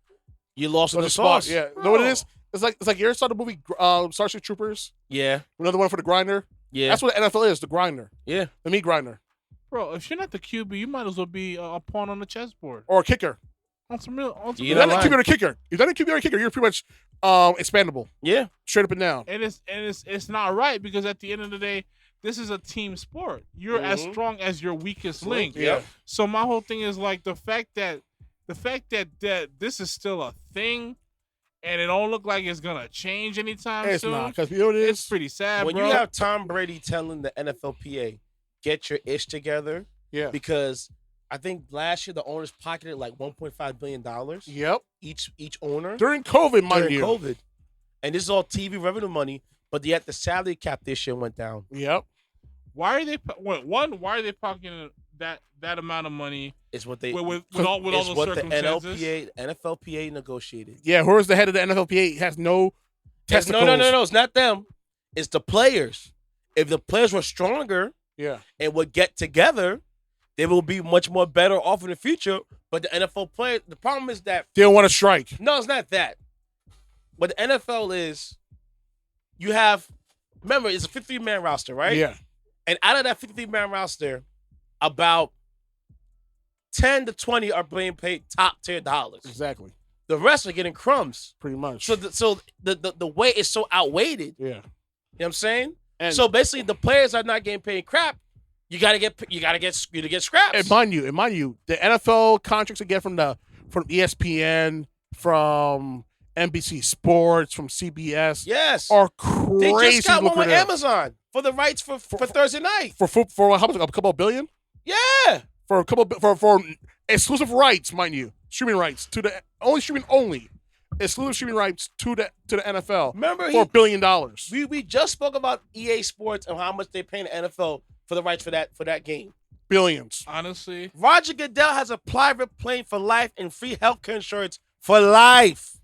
you lost in the sauce. Yeah. You know what it is? It's like you ever saw the movie Starship Troopers? Yeah. Another one for the grinder? Yeah. That's what the NFL is, the grinder. Yeah. The meat grinder. Bro, if you're not the QB, you might as well be a pawn on the chessboard. Or a kicker. On some real. You're not a QB or a kicker. If you're not a QB or a kicker, you're pretty much expandable. Yeah. Straight up and down. And it's not right because at the end of the day, this is a team sport. You're as strong as your weakest link. Yeah. So my whole thing is like the fact that this is still a thing, and it don't look like it's gonna change anytime soon. It's not, because you know what it is? It's pretty sad, when bro. you have Tom Brady telling the NFLPA, get your ish together. Yeah. Because I think last year the owners pocketed like $1.5 billion. Yep. Each owner. During COVID, mind you. During COVID. And this is all TV revenue money, but yet the salary cap this year went down. Yep. Why are they pocketing that amount of money? It's what they with all those circumstances. The NFLPA negotiated. Yeah, whoever's the head of the NFLPA has no testicles. No. It's not them. It's the players. If the players were stronger, and would get together, they will be much more better off in the future. But the NFL players, the problem is that they don't want to strike. No, it's not that. What the NFL is, you have. Remember, it's a 53-man roster, right? Yeah. And out of that 53-man roster, about 10 to 20 are being paid top tier dollars. Exactly. The rest are getting crumbs. Pretty much. So the weight is so outweighed. Yeah. You know what I'm saying? And so basically, the players are not getting paid crap. You gotta get scraps. And mind you, the NFL contracts they get from ESPN, from NBC Sports, from CBS, are crazy. They just got one with lucrative. Amazon for the rights for Thursday night. For how much? A couple of billion? Yeah. For a couple for exclusive rights, mind you, streaming rights to the exclusive streaming rights to the NFL. Remember, for $1 billion. We just spoke about EA Sports and how much they pay the NFL for the rights for that game. Billions. Honestly, Roger Goodell has a private plane for life and free healthcare insurance for life.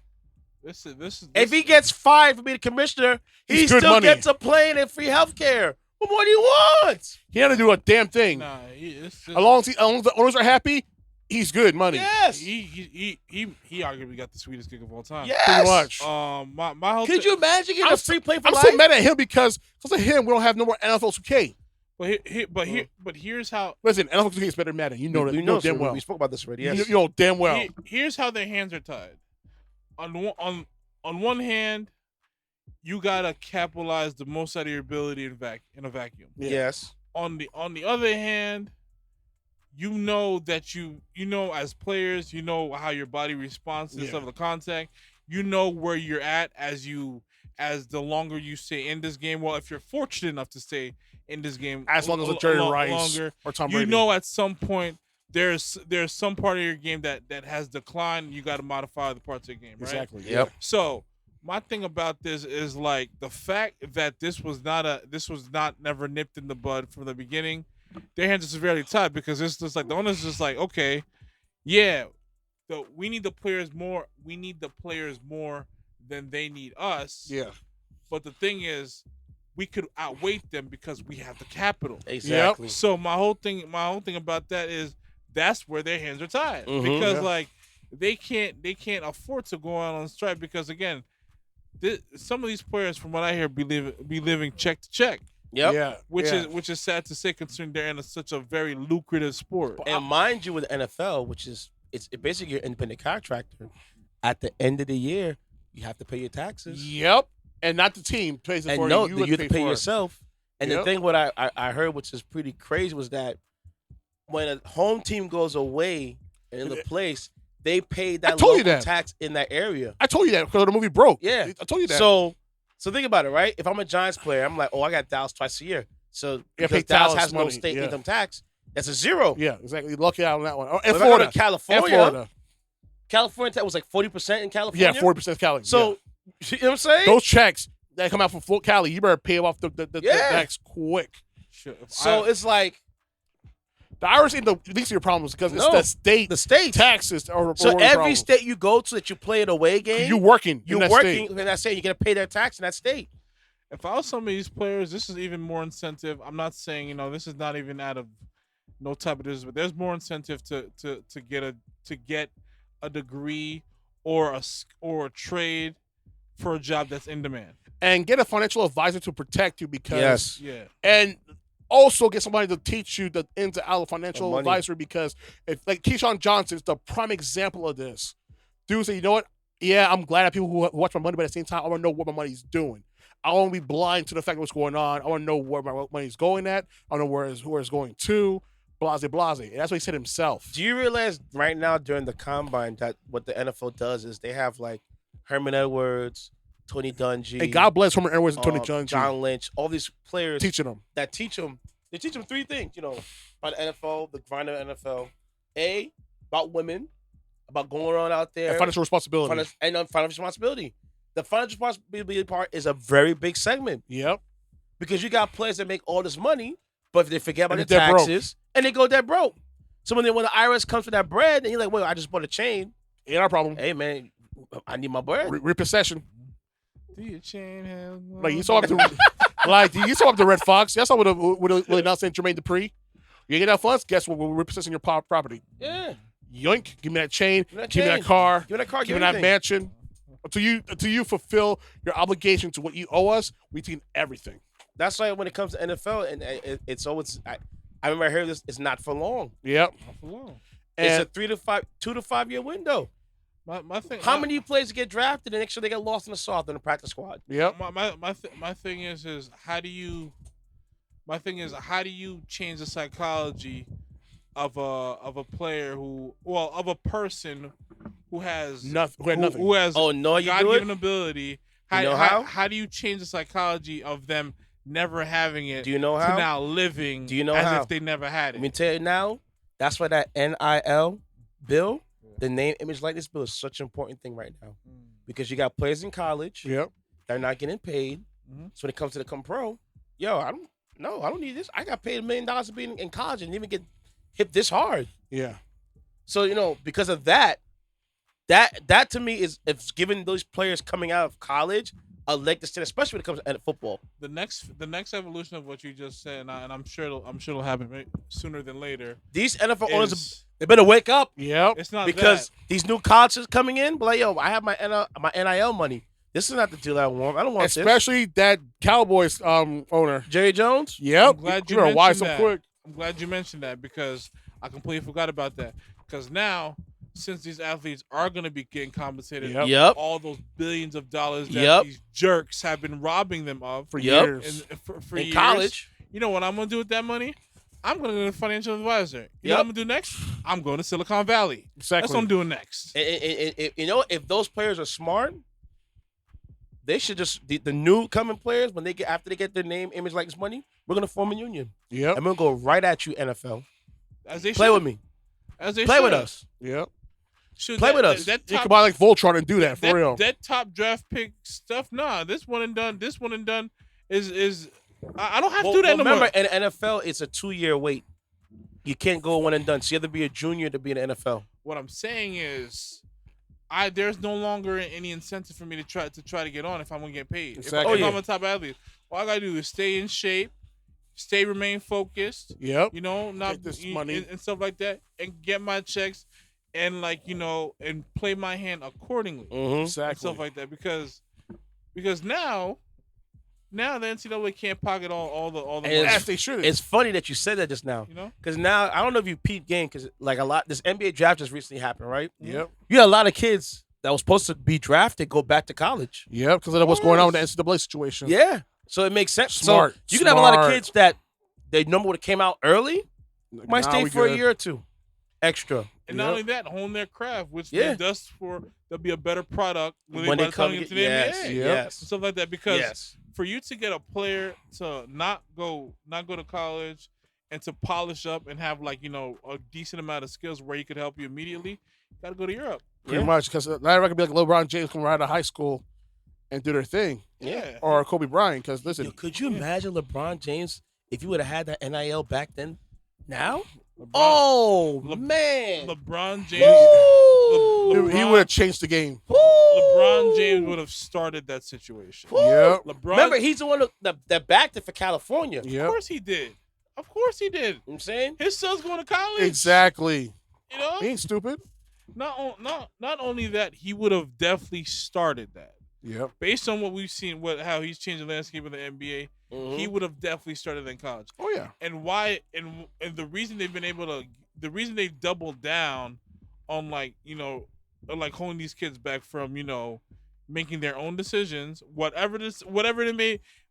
This is if he gets fired for being a commissioner, he still gets a plane and free healthcare. What more do you want? He had to do a damn thing. Nah, as long as the owners are happy, he's good money. Yes. He arguably got the sweetest gig of all time. Yes. Pretty much. My whole Could you imagine getting a free plane for life? I'm so mad at him because of him, we don't have no more NFL 2K. But here's how. Listen, NFL 2K is better than Madden. You know that. You know damn well. We spoke about this already. Yes. You know damn well. Here's how their hands are tied. On one hand, you gotta capitalize the most out of your ability in a vacuum. Yeah. Yes. On the other hand, you know that you know as players, you know how your body responds to some of the contact. You know where you're at as the longer you stay in this game. Well, if you're fortunate enough to stay in this game as long as Jerry Rice longer, or Tom Brady, you know at some point there's some part of your game that has declined. You got to modify the parts of the game, right? Exactly. Yep. So my thing about this is like the fact that this was not never nipped in the bud from the beginning. Their hands are severely tied because it's just like the owner's just like, okay, yeah, we need the players more. We need the players more than they need us. Yeah. But the thing is, we could outweight them because we have the capital. Exactly. So my whole thing about that is that's where their hands are tied because like they can't afford to go out on strike because again, some of these players, from what I hear, be living check to check. Yep. Yeah. Which is sad to say considering they're in such a very lucrative sport. And mind you, with the NFL, which is it's basically your independent contractor, at the end of the year, you have to pay your taxes. Yep. And not the team pays it And for no, you. you have to pay yourself. And Yep. the thing what I heard, which is pretty crazy, was that when a home team goes away in the place, they pay that local tax in that area. I told you that because the movie broke. Yeah. I told you that. So think about it, right? If I'm a Giants player, I'm like, I got Dallas twice a year. So because Dallas has no state income tax, that's a zero. Yeah, exactly. Lucky out on that one. And Florida. California tax was like 40% in California. Yeah, 40% Cali. So, you know what I'm saying? Those checks that come out from Fort Cali, you better pay them off the tax quick. Sure. So it's like the Irish ain't the least of your problems because it's the state. The state taxes are so every problem. state you go to that you play an away game, you're working in that state. You're gonna pay their tax in that state. If I was some of these players, this is even more incentive. I'm not saying this is not even out of no type of this, but there's more incentive to get a degree or a trade for a job that's in demand. And get a financial advisor to protect you because and also get somebody to teach you the ins and outs of financial advisory because if like Keyshawn Johnson is the prime example of this. Dude say, you know what? Yeah, I'm glad that people who watch my money, but at the same time, I want to know what my money's doing. I don't want to be blind to the fact of what's going on. I want to know where my money's going at. I want to know where it's going to. Blase. And that's what he said himself. Do you realize right now during the combine that what the NFL does is they have like Herman Edwards, Tony Dungy. And God bless Herman Edwards and Tony Dungy. John Lynch, all these players teaching them. They teach them three things, about the NFL, the grind of the NFL. A, about women, about going on out there. And financial responsibility. Financial responsibility. The financial responsibility part is a very big segment. Yep. Because you got players that make all this money, but they forget about the taxes, and they go dead broke. So when the IRS comes for that bread, and you're like, well, I just bought a chain. Ain't our problem. Hey, man, I need my bread. Repossession. Do your chain have no... Like, you saw up the Red Fox. That's how with announcing Jermaine Dupri. You get that funds, guess what? We're repossessing your property. Yeah. Yoink, give me that chain. Give me that car. Give me that mansion. Until you fulfill your obligation to what you owe us, we take everything. That's why when it comes to NFL, and it's always I remember I heard this. It's not for long. Yep. Not for long. It's a 2 to 5 year window. My thing. How many players get drafted and actually they get lost in the sauce in the practice squad? Yep. My thing is how do you? My thing is how do you change the psychology of a player of a person who has nothing. Who has God-given ability. How do you change the psychology of them never having it? Do you know how? To now living as if they never had it. Let me tell you now. That's why that NIL bill, the name, image, likeness bill, is such an important thing right now. Because you got players in college. Yep. They're not getting paid. So when it comes to the come pro, I don't need this. I got paid $1 million to be in college and even get hit this hard. Yeah. So because of that to me is it's giving those players coming out of college a leg to stand, especially when it comes to football. The next evolution of what you just said, and I'm sure it'll happen sooner than later. These NFL owners, they better wake up. Yep. It's not because these new colleges coming in, but like, I have my NIL money. This is not the deal I want. I don't want especially that Cowboys owner, Jerry Jones. Yep. I'm glad you mentioned that. I'm glad you mentioned that because I completely forgot about that. Because now, since these athletes are going to be getting compensated, all those billions of dollars that these jerks have been robbing them of for years, for in years, college. You know what I'm going to do with that money? I'm going to go to a financial advisor. You know what I'm going to do next? I'm going to Silicon Valley. Exactly. That's what I'm doing next. And if those players are smart, they should just the new coming players after they get their name, image, likeness, money. We're going to form a union. Yep. And we're going to go right at you, NFL. As they play with me. As they play with us. Yep. Play with us. You can buy like Voltron and do that for real. That top draft pick stuff, this one and done is I don't have to do that no more. Remember, in the NFL, it's a 2-year wait. You can't go one and done. So you have to be a junior to be in the NFL. What I'm saying is, there's no longer any incentive for me to try to get on if I'm gonna get paid. Exactly. If I'm a top athlete, all I gotta do is stay in shape, remain focused. Yep. You know, not take this money and stuff like that, and get my checks, and and play my hand accordingly. Exactly. And stuff like that because now the NCAA can't pocket all the money. Yes, they should. It's funny that you said that just now. You know, because now I don't know if you peep game because this NBA draft just recently happened, right? Yep. You had a lot of kids that was supposed to be drafted go back to college. Yep, because of what's going on with the NCAA situation. Yeah, so it makes sense. Smart. So you can have a lot of kids that their number would have came out early, might Now stay we for good. a year or two extra. and not only that, hone their craft, which thus there'll be a better product when they come into the NBA. Yes. And stuff like that because for you to get a player to not go to college and to polish up and have a decent amount of skills where he could help you immediately, you got to go to Europe. Pretty much, because not everyone can be like LeBron James come right out of high school and do their thing. Yeah. Or Kobe Bryant, because listen. Yo, could you imagine LeBron James if you would have had that NIL back then? Now? Man. LeBron James. He would have changed the game. LeBron James would have started that situation. Yep. Remember, he's the one that backed it for California. Yep. Of course he did. You know what I'm saying? his son's going to college. Exactly. You know? He ain't stupid. Not only that, he would have definitely started that. Yep. Based on what we've seen, how he's changed the landscape of the NBA, he would have definitely started in college. Oh yeah. And why? And the reason they've doubled down on holding these kids back from making their own decisions, whatever that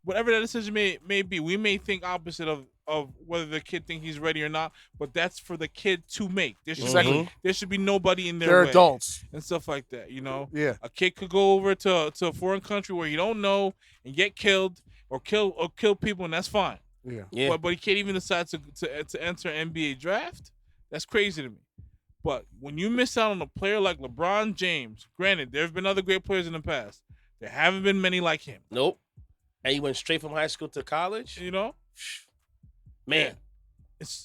decision may be. We may think opposite of whether the kid think he's ready or not, but that's for the kid to make. There should be nobody in their They're way adults and stuff like that. Yeah. A kid could go over to a foreign country where you don't know and get killed or kill people, and that's fine. Yeah. But he can't even decide to enter an NBA draft. That's crazy to me. But when you miss out on a player like LeBron James, granted, there have been other great players in the past. There haven't been many like him. Nope. And he went straight from high school to college. Man.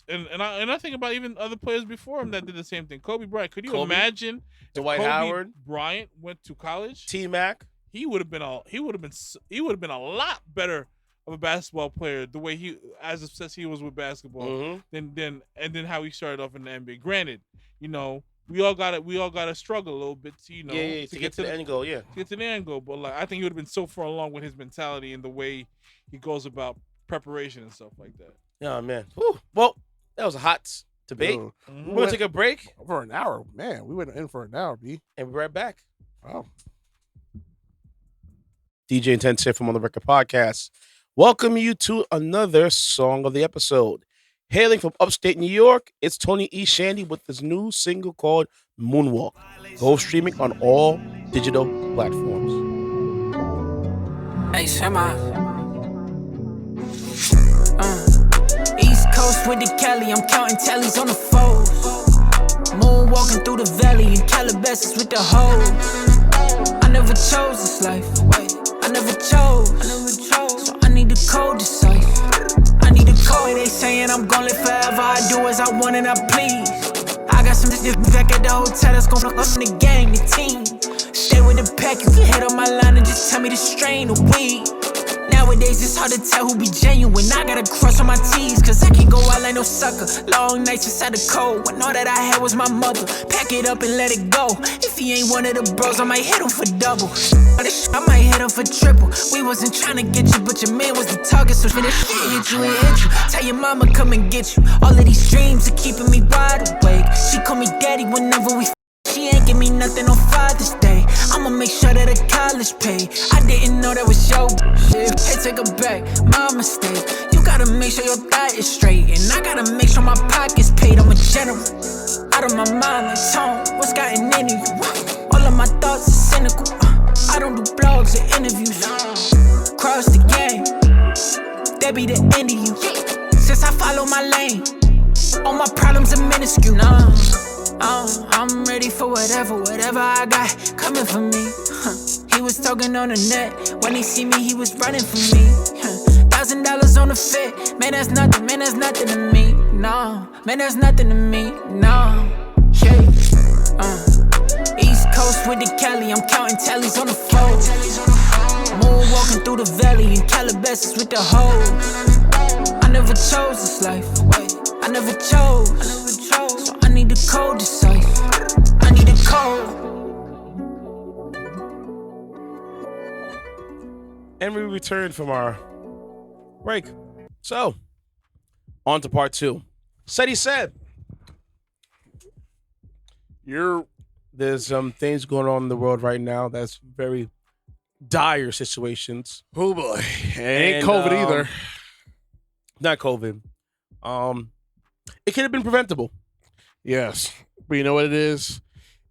And I think about even other players before him that did the same thing. Kobe Bryant. Could you imagine Dwight Kobe Howard Bryant went to college? T-Mac. He would have been a lot better of a basketball player the way he as obsessed he was with basketball than how he started off in the NBA. Granted, we all gotta struggle a little bit to to get to the end goal. To get to the end goal. But I think he would have been so far along with his mentality and the way he goes about preparation and stuff like that. Yeah, man. Whew. Well, that was a hot debate. We're gonna take a break for an hour. Man, we went in for an hour, B. And we're right back. Wow. DJ Intense here from On the Record Podcast. Welcome you to another song of the episode. Hailing from upstate New York, it's Tony E. Shandy with his new single called Moonwalk. Go streaming on all digital platforms. Hey, Shema. East Coast with the Kelly, I'm counting tallies on the foes. Moonwalking through the valley in Calabasas with the hoes. I never chose this life. I never chose. So I need the code to sight. I need a code. They saying I'm gon' live forever. I do as I want and I please. I got some shit back at the hotel that's gon' fuck up in the gang, the team. Stay with the pack. You can hit on my line and just tell me the strain of weed. Nowadays it's hard to tell who be genuine. I gotta cross on my T's, cause I can't go out like no sucker. Long nights inside the cold, when all that I had was my mother. Pack it up and let it go. If he ain't one of the bros, I might hit him for double. I might hit him for triple. We wasn't trying to get you, but your man was the target. So finish hit you and hit you. Tell your mama come and get you. All of these dreams are keeping me wide awake. She call me daddy whenever we she ain't give me nothing on Father's Day. I'ma make sure that the college pay. I didn't know that was your shit. Hey, take it back, my mistake. You gotta make sure your thigh is straight. And I gotta make sure my pocket's paid. I'm a general, out of my mind like Tone. What's gotten into you? All of my thoughts are cynical. I don't do blogs or interviews. Cross the game, that be the end of you. Since I follow my lane, all my problems are minuscule. I'm ready for whatever I got coming for me. He was talking on the net. When he see me, he was running for me. $1,000 on the fit. Man, that's nothing to me. No, man, that's nothing to me. No, yeah. East Coast Coast with the Cali, I'm counting tallies on the phone. Moonwalking through the valley in Calabasas with the hoe. I never chose this life. I never chose. So I need the code to cipher. I need a code. And we returned from our break. So, on to part 2. Said said. There's some things going on in the world right now that's very dire situations. Oh boy. It ain't COVID either. Not COVID. It could have been preventable. Yes. But you know what it is?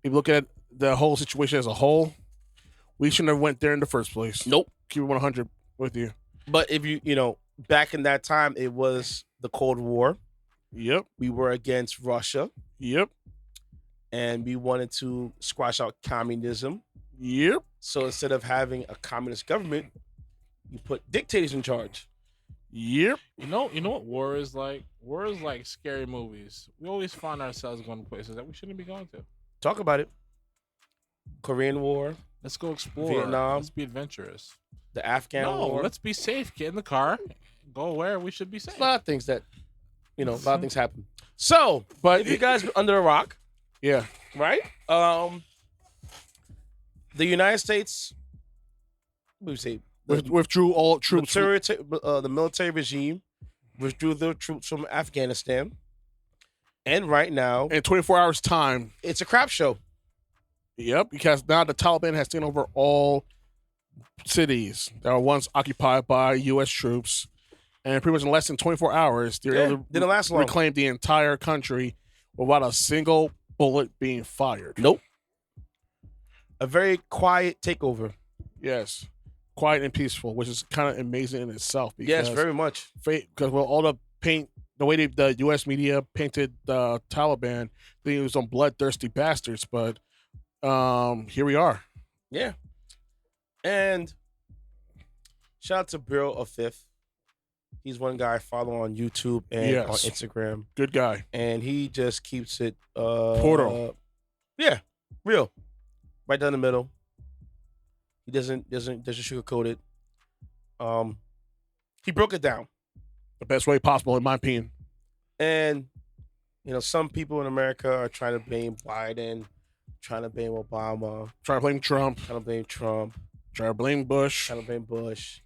If you look at the whole situation as a whole, we shouldn't have went there in the first place. Nope. Keep it 100 with you. But if you know, back in that time, it was the Cold War. Yep. We were against Russia. Yep. And we wanted to squash out communism. Yep. So instead of having a communist government, you put dictators in charge. Yep. You know what war is like? War is like scary movies. We always find ourselves going to places that we shouldn't be going to. Talk about it. Korean War. Let's go explore. Vietnam. Let's be adventurous. The Afghan War. Let's be safe. Get in the car. Go where we should be safe. A lot of things that, a lot of things happen. So, but if you guys are under a rock, yeah, right? The United States, what do we say? Withdrew all troops. The military regime withdrew their troops from Afghanistan. And right now, in 24 hours time, it's a crap show. Yep, because now the Taliban has taken over all cities that were once occupied by U.S. troops. And pretty much in less than 24 hours, they're able to reclaim the entire country without a single bullet being fired. Nope. A very quiet takeover. Yes. Quiet and peaceful, which is kind of amazing in itself. Because yes, very much. Because all the way the U.S. media painted the Taliban, they was some bloodthirsty bastards, but here we are. Yeah. And shout out to Bureau of Fifth. He's one guy I follow on YouTube and on Instagram. Good guy. And he just keeps it Portal. Yeah. Real. Right down the middle. He doesn't sugarcoat it. He broke it down. The best way possible, in my opinion. And, some people in America are trying to blame Biden, trying to blame Obama. Trying to blame Trump. Trying to blame Trump. Trying to blame Bush. Trying to blame Bush.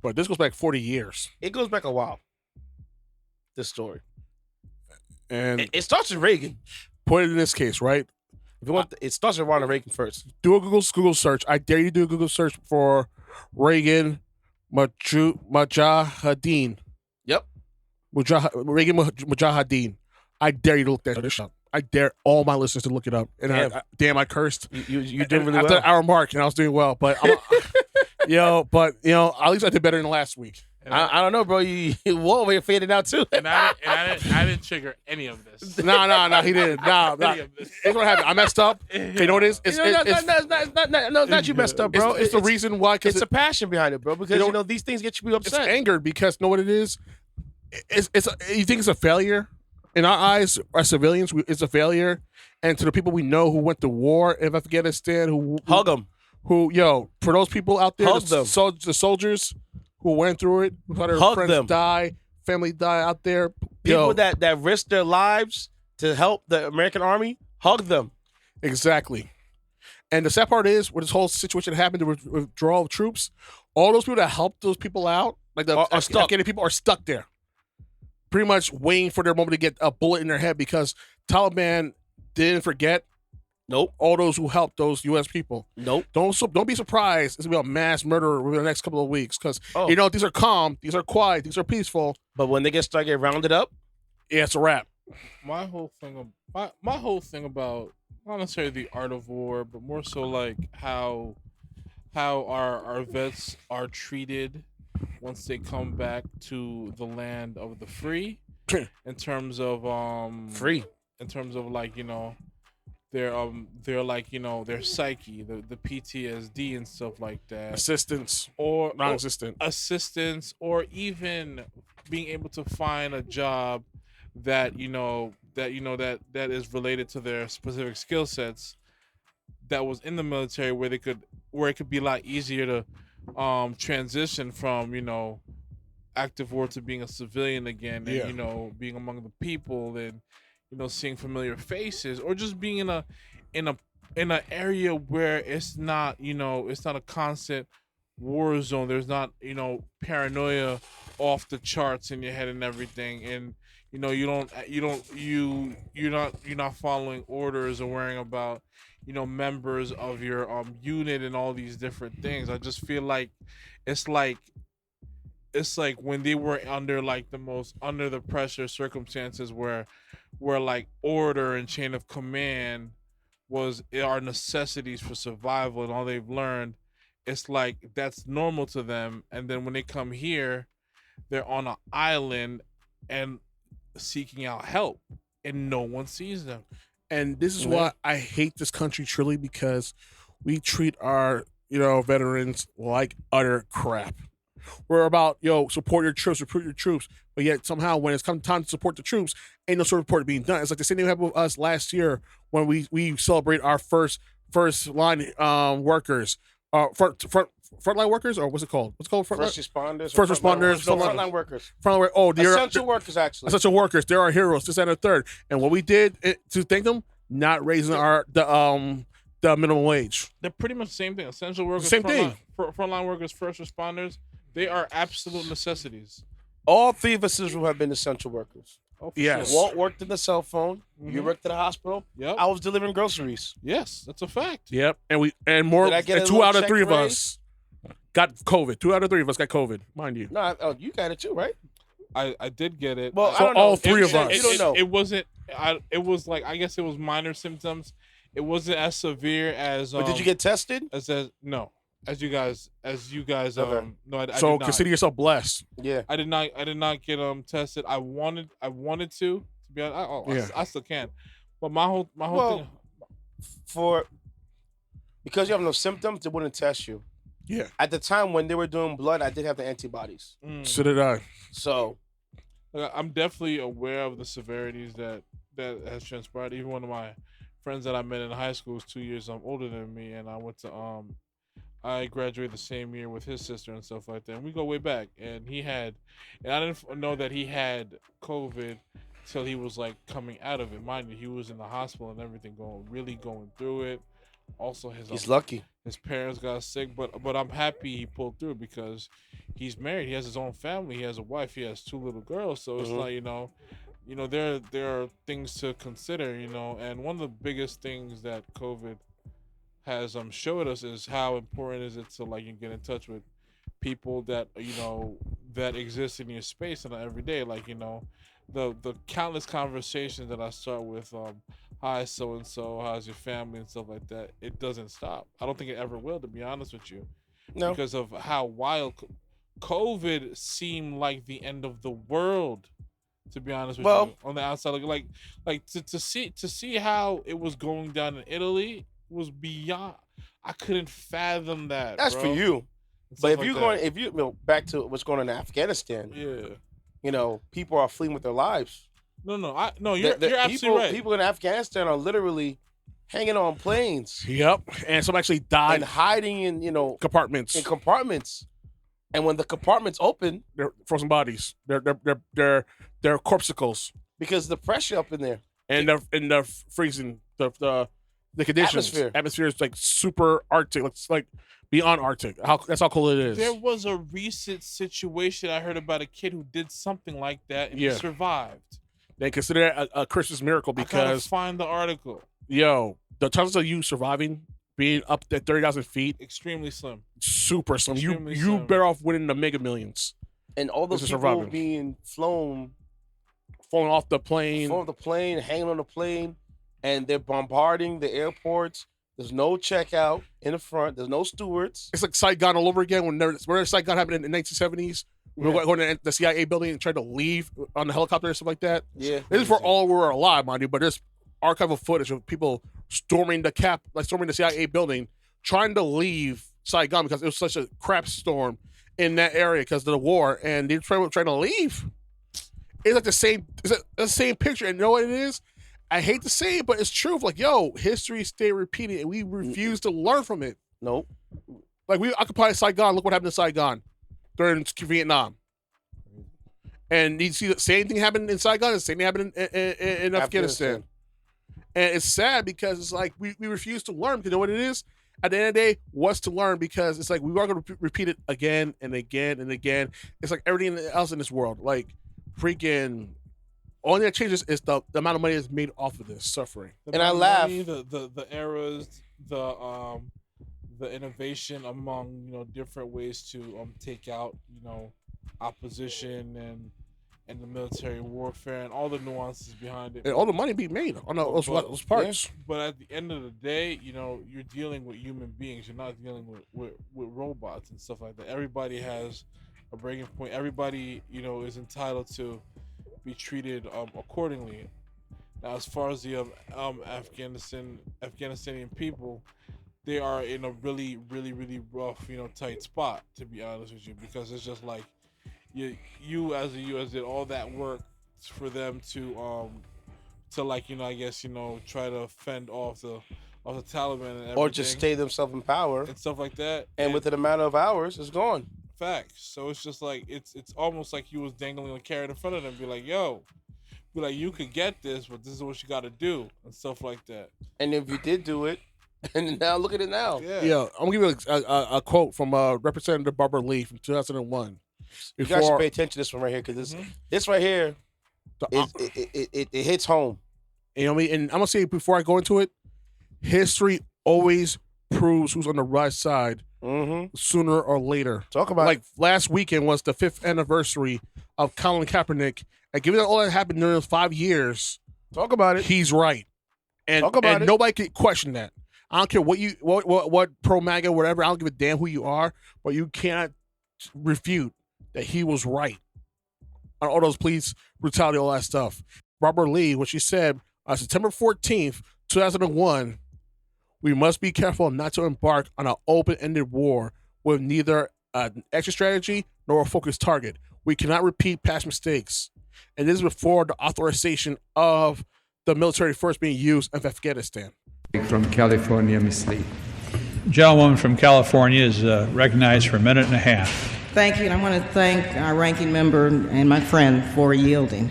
But this goes back 40 years. It goes back a while. This story. And it starts with Reagan. Put it in this case, right? If you want, it starts with Ronald Reagan first. Do a Google search. I dare you to do a Google search for Reagan Mujahideen. Yep. Reagan Mujahideen. I dare you to look that up. I dare all my listeners to look it up. And damn, I cursed. You doing really well. After the hour mark, and I was doing well. But at least I did better than last week. I don't know, bro. You were faded out too. And I didn't trigger any of this. No, he didn't. No. Here's what happened. I messed up. Okay, you know what it is? It's not you messed up, bro. It's the reason why. It's a passion behind it, bro. Because these things get you upset. It's angered because know what it is. You think it's a failure in our eyes, as civilians. It's a failure, and to the people we know who went to war in Afghanistan, who hug them. For those people out there, the soldiers who went through it, who had their friends die, family die out there. People that risked their lives to help the American army, hug them. Exactly. And the sad part is, when this whole situation happened, the withdrawal of troops, all those people that helped those people out, like the Afghan people, are stuck there. Pretty much waiting for their moment to get a bullet in their head because Taliban didn't forget. Nope. All those who helped those U.S. people. Nope. Don't be surprised. It's gonna be a mass murder within the next couple of weeks because these are calm, these are quiet, these are peaceful. But when they get rounded up, it's a wrap. My whole thing about not necessarily the art of war, but more so like how our vets are treated once they come back to the land of the free, in terms of free, in terms of their psyche, the PTSD and stuff like that. Assistance or non-existent. Assistance, or even being able to find a job that is related to their specific skill sets. that was in the military where it could be a lot easier to transition from, active war to being a civilian again, and being among the people, and seeing familiar faces, or just being in an area where it's not a constant war zone. There's not paranoia off the charts in your head and everything, and you're not following orders or worrying about members of your unit and all these different things. I just feel like it's like when they were under like the most under the pressure circumstances where like order and chain of command are necessities for survival, and all they've learned, it's like that's normal to them. And then when they come here, they're on an island and seeking out help, and no one sees them. And this is why I hate this country truly, because we treat our veterans like utter crap. We're about support your troops, but yet somehow when it's come time to support the troops, ain't no sort of support being done. It's like the same thing happened with us last year when we celebrate our first line workers, frontline workers, or what's it called? What's it called? First responders. Frontline workers. Essential workers, actually. Essential workers. They're our heroes. This and a third. And what we did to thank them, not raising the minimum wage. They're pretty much the same thing. Essential workers. Same thing. Frontline workers, first responders. They are absolute necessities. All three of us have been essential workers. Oh, yes. Sure. Walt worked in the cell phone. Mm-hmm. You worked at a hospital. Yep. I was delivering groceries. Yes, that's a fact. Yep. And more. Did I get a 2 out of check 3 of raise? us got COVID. 2 out of 3 of us got COVID, mind you. No, you got it too, right? I did get it. Well, So I don't know. all 3 of us. It, You don't know. It wasn't. It was like, I guess it was minor symptoms. It wasn't as severe as. But did you get tested? No. As you guys. Okay. No, I So did not. consider yourself blessed. Yeah. I did not get tested. I wanted to be honest. I still can. But my whole thing. Because you have no symptoms, they wouldn't test you. Yeah. At the time when they were doing blood, I did have the antibodies. So did I. So I'm definitely aware of the severities that has transpired. Even one of my friends that I met in high school was 2 years older than me, and I went to I graduated the same year with his sister and stuff like that. And we go way back. And I didn't know that he had COVID till he was like coming out of it. Mind you, he was in the hospital and everything, going through it. Also, he's lucky. His parents got sick, but I'm happy he pulled through because he's married. He has his own family. He has a wife. He has 2 little girls. So it's like, there are things to consider, and one of the biggest things that COVID has showed us is how important is it to like you get in touch with people that that exist in your space and every day, like the countless conversations that I start with hi so and so, how's your family and stuff like that. It doesn't stop. I don't think it ever will, to be honest with you. No, because of how wild COVID seemed like the end of the world, to be honest with you. On the outside, like to see how it was going down in Italy was beyond. I couldn't fathom that. That's bro. for you. But if like you're that. if you back to what's going on in Afghanistan, people are fleeing with their lives. No, you're absolutely right. People in Afghanistan are literally hanging on planes. Yep. And some actually died and hiding in compartments. And when the compartments open, they're frozen bodies. They're corpuscles because the pressure up in there. And they're freezing the conditions. Atmosphere is like super Arctic. It's like beyond Arctic. That's how cold it is. There was a recent situation I heard about a kid who did something like that and he survived. They consider it a Christmas miracle because I gotta find the article. The chances of you surviving, being up at 30,000 feet, extremely slim. Super slim. You better off winning the Mega Millions. And all those people being falling off the plane, hanging on the plane, and they're bombarding the airports. There's no checkout in the front. There's no stewards. It's like Saigon all over again. Where Saigon happened in the 1970s. We were going to the CIA building and tried to leave on the helicopter and stuff like that. Yeah. This is for all we were alive, mind you, but there's archival footage of people storming the CIA building, trying to leave Saigon because it was such a crap storm in that area because of the war, and they're trying to leave. It's like the same picture, and you know what it is? I hate to say it, but it's true. Like, yo, history stay repeating, and we refuse to learn from it. Nope. Like, we occupied Saigon. Look what happened in Saigon during Vietnam. And you see the same thing happen in Saigon, the same thing happened in Afghanistan. And it's sad because it's like we refuse to learn. Because you know what it is? At the end of the day, what's to learn? Because it's like we are going to repeat it again and again and again. It's like everything else in this world. Like, freaking... Only that changes is the amount of money that's made off of this suffering. And I laugh. The eras, the innovation among different ways to take out opposition and the military warfare and all the nuances behind it. And all the money being made on those parts. Yeah, but at the end of the day, you're dealing with human beings. You're not dealing with robots and stuff like that. Everybody has a breaking point. Everybody is entitled to be treated accordingly. Now, as far as the Afghanistanian people, they are in a really, really, really rough, tight spot, to be honest with you, because it's just like you as the U.S. did all that work for them to like I guess try to fend off the Taliban and everything, or just stay themselves in power and stuff like that. And within a matter of hours, it's gone. Facts. So it's just like it's almost like you was dangling a carrot in front of them. Be like, you could get this, but this is what you got to do and stuff like that. And if you did do it, and now look at it now. Yeah. I'm gonna give you a quote from Representative Barbara Lee from 2001. You guys should pay attention to this one right here, because this right here, it hits home. You know what I mean? And I'm gonna say before I go into it, history always proves who's on the right side. Sooner or later. Talk about like last weekend was the 5th anniversary of Colin Kapernick, and given all that happened during those 5 years, talk about it. He's right, and nobody can question that. I don't care what pro MAGA whatever. I don't give a damn who you are, but you cannot refute that he was right on all those police brutality, all that stuff. Barbara Lee, what she said on September 14th, 2001. We must be careful not to embark on an open-ended war with neither an exit strategy nor a focused target. We cannot repeat past mistakes. And this is before the authorization of the military force being used in Afghanistan. From California, Ms. Lee. Gentlewoman from California is recognized for a minute and a half. Thank you, and I want to thank our ranking member and my friend for yielding.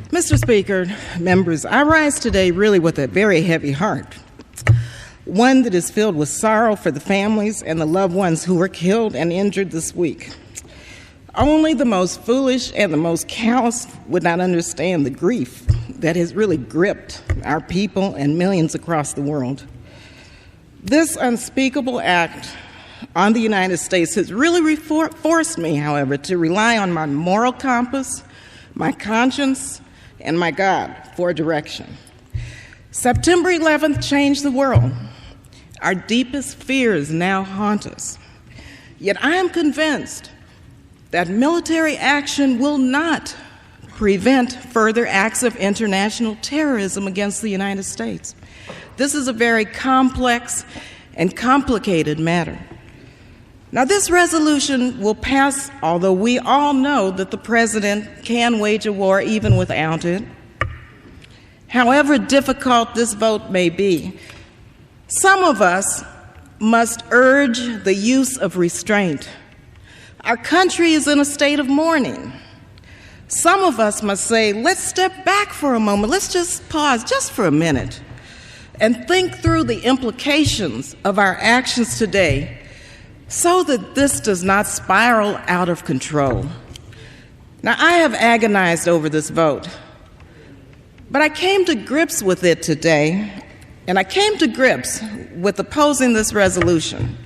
Mr. Speaker, members, I rise today really with a very heavy heart. One that is filled with sorrow for the families and the loved ones who were killed and injured this week. Only the most foolish and the most callous would not understand the grief that has really gripped our people and millions across the world. This unspeakable act on the United States has really forced me, however, to rely on my moral compass, my conscience, and my God for direction. September 11th changed the world. Our deepest fears now haunt us. Yet I am convinced that military action will not prevent further acts of international terrorism against the United States. This is a very complex and complicated matter. Now, this resolution will pass, although we all know that the president can wage a war even without it. However difficult this vote may be, some of us must urge the use of restraint. Our country is in a state of mourning. Some of us must say, let's step back for a moment. Let's just pause just for a minute and think through the implications of our actions today so that this does not spiral out of control. Now, I have agonized over this vote, but I came to grips with it today, and I came to grips with opposing this resolution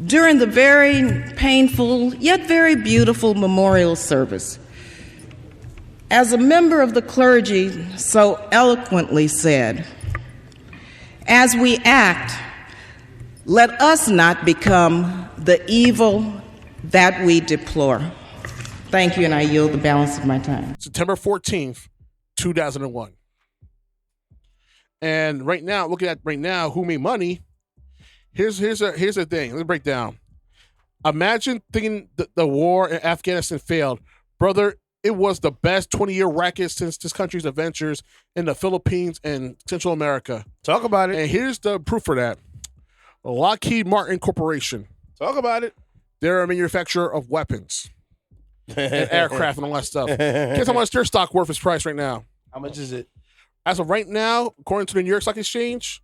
during the very painful yet very beautiful memorial service. As a member of the clergy so eloquently said, as we act, let us not become the evil that we deplore. Thank you, and I yield the balance of my time. September 14th, 2001. And right now, looking at right now, who made money? Here's the thing. Let's break down. Imagine thinking the war in Afghanistan failed. Brother, it was the best 20-year racket since this country's adventures in the Philippines and Central America. Talk about it. And here's the proof for that. Lockheed Martin Corporation. Talk about it. They're a manufacturer of weapons and aircraft and all that stuff. Guess how much their stock worth is priced right now? How much is it? As of right now, according to the New York Stock Exchange,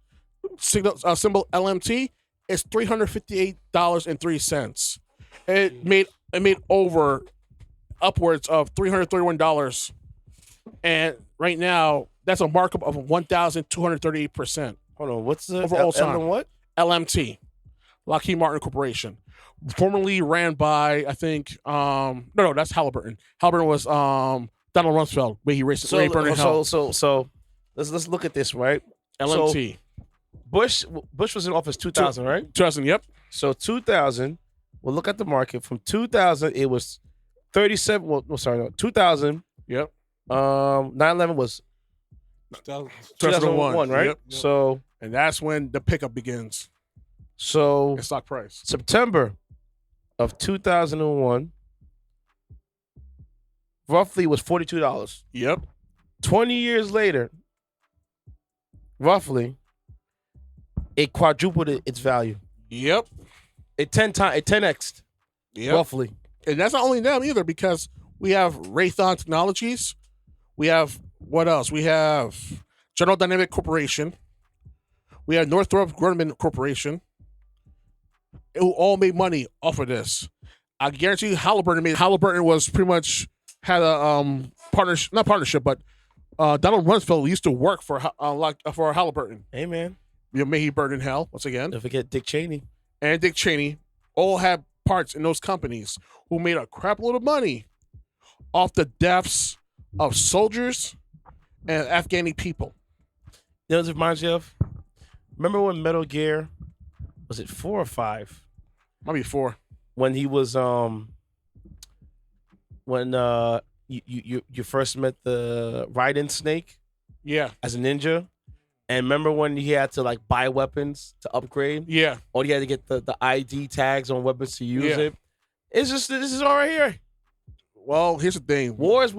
symbol LMT, it's $358.03. It made over upwards of $331, and right now that's a markup of 1,238%. Hold on, what's the overall time? What? LMT, Lockheed Martin Corporation, formerly ran by I think no, that's Halliburton. Halliburton was Donald Rumsfeld, where he raced Ray Burn in hell. So let's look at this, right? LMT. So, Bush was in office 2000, right? 2000, yep. So 2000, we'll look at the market. From 2000, it was 37. Well, no, sorry, no, 2000. Yep. 9/11 was 2001, right? Yep. So, and that's when the pickup begins. So in stock price. September of 2001, roughly was $42. Yep. 20 years later, roughly, it quadrupled its value. Yep. It 10x'd. Yep. Roughly. And that's not only them either, because we have Raytheon Technologies. We have what else? We have General Dynamic Corporation. We have Northrop Grumman Corporation, who all made money off of this. I guarantee you, Halliburton was pretty much had a partnership, not partnership, but Donald Rumsfeld used to work for Halliburton. Hey, man. May he burn in hell once again. Don't forget Dick Cheney. And Dick Cheney all had parts in those companies who made a crap load of money off the deaths of soldiers and Afghani people. You know what it reminds you of? Remember when Metal Gear, was it 4 or 5? Might be 4. When he was when you first met the Raiden Snake? Yeah. As a ninja. And remember when he had to like buy weapons to upgrade? Yeah. Or he had to get the ID tags on weapons to use it. It's just, this is all right here. Well, here's the thing. War is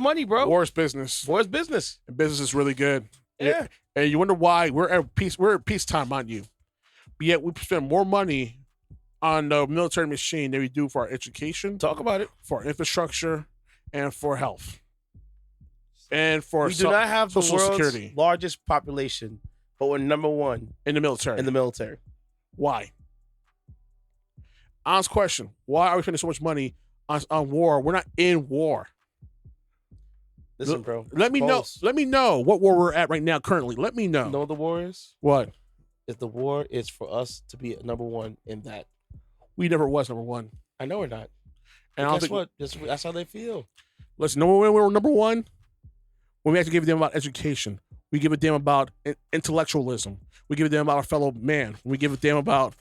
money, bro. War is business. War is business. And business is really good. Yeah. And you wonder why we're at peace. We're at peacetime, mind you. But yet we spend more money on the military machine than we do for our education. Talk about it. For our infrastructure and for health. And for we do not have Social the world's Security. largest population, but we're number 1 in the military. Why? Honest question. Why are we spending so much money on war? We're not in war. Listen, bro. Let me know. Let me know what war we're at right now currently. Let me know. You know what the war is? What? Is the war is for us to be number 1 in that. We never was number 1. I know we're not. And guess what? That's how they feel. Listen, know when we were number 1? When we have to give a damn about education. We give a damn about intellectualism. We give a damn about our fellow man. We give a damn about,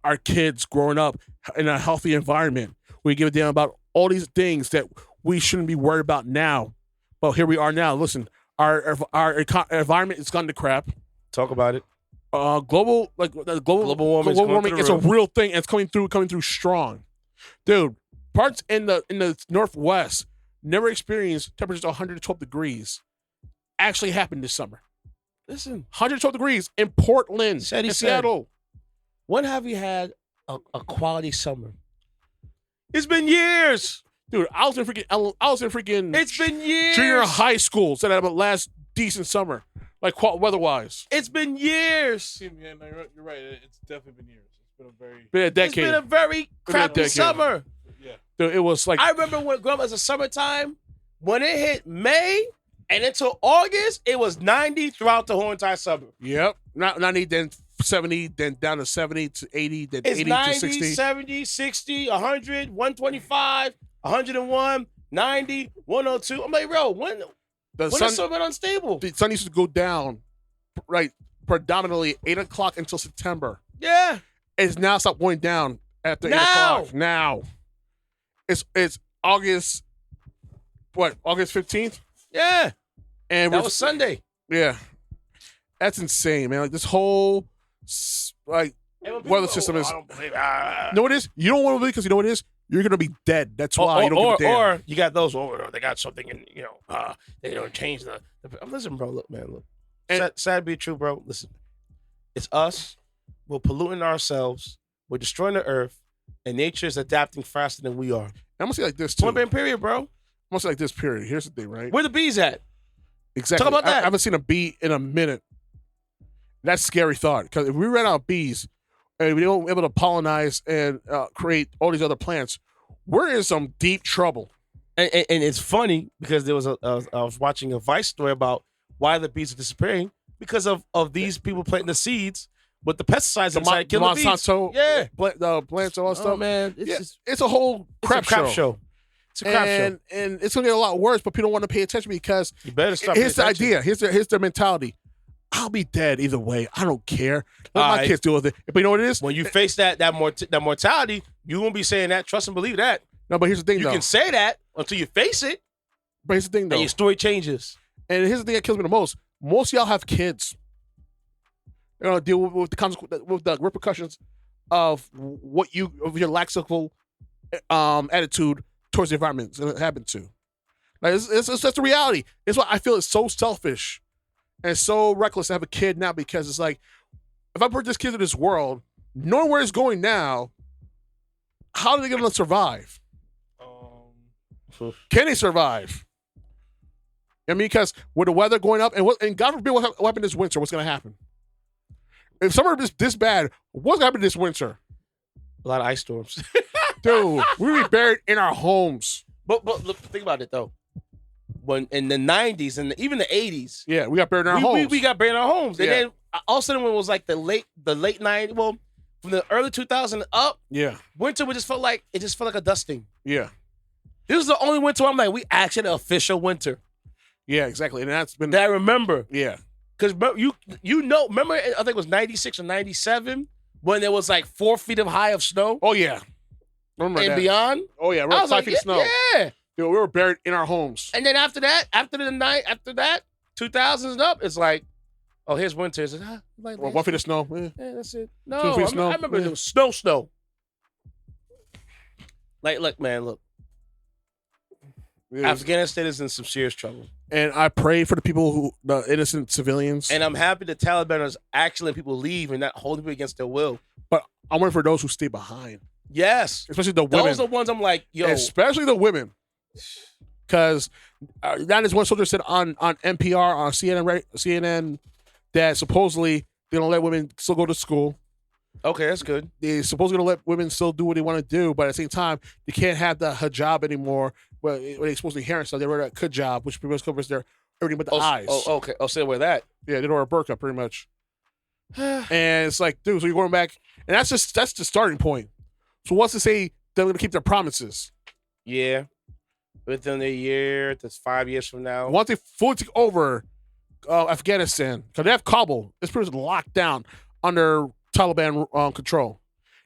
our kids growing up in a healthy environment. We give a damn about all these things that we shouldn't be worried about now. But here we are now. Listen, our environment is gone to crap. Talk about it. Global warming is a real thing, and it's coming through strong. Dude, parts in the Northwest never experienced temperatures of 112 degrees. Actually happened this summer. Listen, 112 degrees in Portland, in Seattle. When have you had a quality summer? It's been years, dude. I was in freaking. It's been years. Junior high school. Said that about last decent summer, like weather-wise. It's been years. Yeah, no, you're right. It's definitely been years. A decade. It's been a very crappy summer. Yeah. Dude, it was like I remember when growing up as a summertime, when it hit May and until August, it was 90 throughout the whole entire summer. Yep. Not 90, then 70, then down to 70 to 80, then it's 80 90, to 60. 70, 60, 100, 125, 101, 90, 102. I'm like, bro, when has summer been unstable? The sun used to go down, right, predominantly 8 o'clock until September. Yeah. It's now stopped going down after 8 o'clock. Now. It's August, August 15th? Yeah. And that was Sunday. Yeah. That's insane, man. Like this whole weather system is. I don't believe know what it is? You don't want to believe because you know what it is? you're gonna be dead. That's why you don't give a damn. Or you got those. They got something, and they don't change the. Listen, bro. Look, man. Look. Sad to be true, bro. Listen, it's us. We're polluting ourselves. We're destroying the earth, and nature is adapting faster than we are. I'm gonna say like this too. Point period, bro. I'm gonna say like this. Period. Here's the thing, right? Where the bees at? Exactly. Talk about that. I haven't seen a bee in a minute. That's a scary thought. Because if we ran out of bees and we don't able to pollinize and create all these other plants, we're in some deep trouble. And it's funny because I was watching a Vice story about why the bees are disappearing because of these people planting the seeds with the pesticides inside killing the Monsanto, bees. Yeah, the plants, all that stuff. Man, it's a whole crap show. It's a crap show, and it's gonna get a lot worse. But people don't want to pay attention because you better stop. Here's the idea. Here's their mentality. I'll be dead either way. I don't care. Let my kids deal with it. But you know what it is? When you face that mortality, you won't be saying that. Trust and believe that. No, but here's the thing, you can say that until you face it. But here's the thing, though. And your story changes. And here's the thing that kills me the most. Most of y'all have kids. Deal with the consequences, with the repercussions of your lackadaisical attitude towards the environment that happened to. Like it's that's the reality. It's why I feel it's so selfish and so reckless to have a kid now, because it's like, if I put this kid in this world, knowing where it's going now, how are they going to survive? Can they survive? I mean, because with the weather going up, and God forbid what happened this winter, what's going to happen? If summer is this bad, what's going to happen this winter? A lot of ice storms. Dude, we'll be buried in our homes. But look, think about it, though. When in the 90s and even the 80s. Yeah, we got buried in our homes. We got buried in our homes. Yeah. And then all of a sudden when it was like the late 90s, well, from the early 2000s up, winter just felt like a dusting. Yeah. This was the only winter I'm like, we actually had an official winter. Yeah, exactly. And that's been that I remember. Yeah. Because remember, I think it was 96 or 97 when there was like 4 feet of high of snow. Oh, yeah. Remember and that. beyond. Oh, yeah. We're 5 feet of snow. Yeah. Dude, we were buried in our homes. And then after that, 2000s and up, it's like, oh, here's winter. It's like, 1 feet of snow. Yeah, that's it. No, 2 feet of snow. I remember it was snow. Like, look, man, look. Afghanistan is in some serious trouble. And I pray for the innocent civilians. And I'm happy the Taliban is actually letting people leave and not holding people against their will. But I'm waiting for those who stay behind. Yes. Especially the women. Those are the ones I'm like, yo. Especially the women. Because that is one soldier said on NPR, on CNN, that supposedly they don't let women still go to school. Okay, that's good. They're supposedly going to let women still do what they want to do, but at the same time, they can't have the hijab anymore. Well, they're supposed to be hearing stuff. They wear that hijab, which pretty much covers their everything but the eyes. Oh, okay. Oh, so they wear that. Yeah, they wear a burqa pretty much. And it's like, dude, so you're going back, and that's the starting point. So what's to say they're going to keep their promises? Yeah, within a year to 5 years from now. Once they fully take over Afghanistan, because they have Kabul, it's pretty much locked down under Taliban control.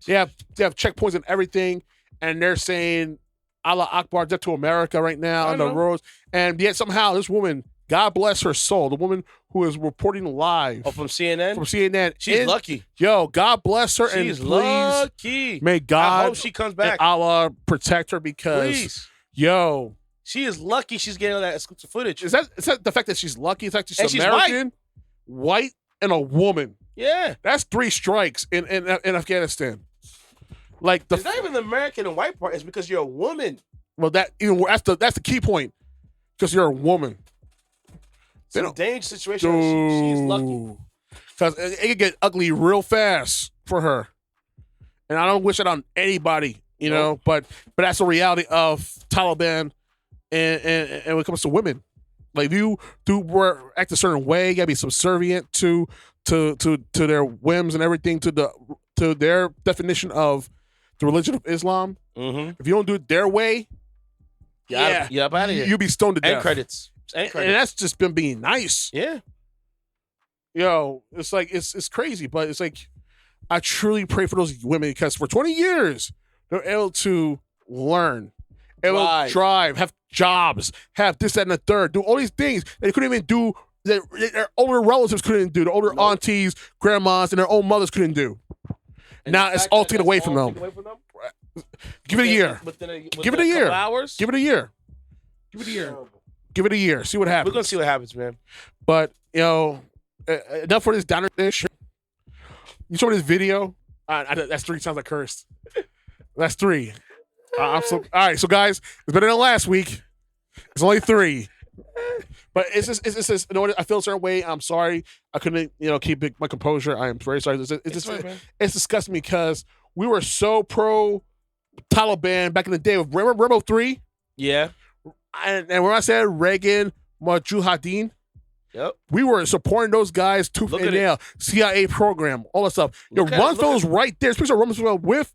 They have checkpoints and everything, and they're saying Allah Akbar, death to America right now on the roads. And yet somehow this woman, God bless her soul, the woman who is reporting live. Oh, from CNN? From CNN. She's lucky. Yo, God bless her. She's and lucky. May God I hope she comes back. And Allah protect her because, yo. She is lucky she's getting all that exclusive footage. Is that the fact that she's lucky? It's actually she's American, white, and a woman. Yeah. That's 3 strikes in Afghanistan. Like it's not even the American and white part. It's because you're a woman. Well, that's the key point. Because you're a woman. It's a dangerous situation. She's lucky. Because it could get ugly real fast for her. And I don't wish it on anybody, you know. But that's the reality of Taliban, and when it comes to women, like if you act a certain way, you gotta be subservient to their whims and everything, to their definition of the religion of Islam. Mm-hmm. If you don't do it their way, out of here. You'll be stoned to death. And credits. And that's just been being nice. Yeah. Yo, it's like it's crazy, but it's like I truly pray for those women because for 20 years they're able to learn, able to drive, have jobs, have this, that, and the third, do all these things that they couldn't even do. Their older relatives couldn't do. The older aunties, grandmas, and their own mothers couldn't do. And now it's all taken away from them. Give it a year. Give it a year. Hours? Give it a year. Give it a year. Give it a year. See what happens. We're gonna see what happens, man. But enough for this downer dish. You saw this video. That's 3 times I cursed. That's 3. All right. So guys, it's better than last week. It's only 3. But it's just you know what, I feel a certain way. I'm sorry. I couldn't keep my composure. I am very sorry. It's disgusting because we were so pro Taliban back in the day. Remember Rambo 3? Yeah. And when I said Reagan, Mujahideen, yep, we were supporting those guys tooth and nail. CIA program, all that stuff. Rumsfeld's right there. Speaks of Rumsfeld with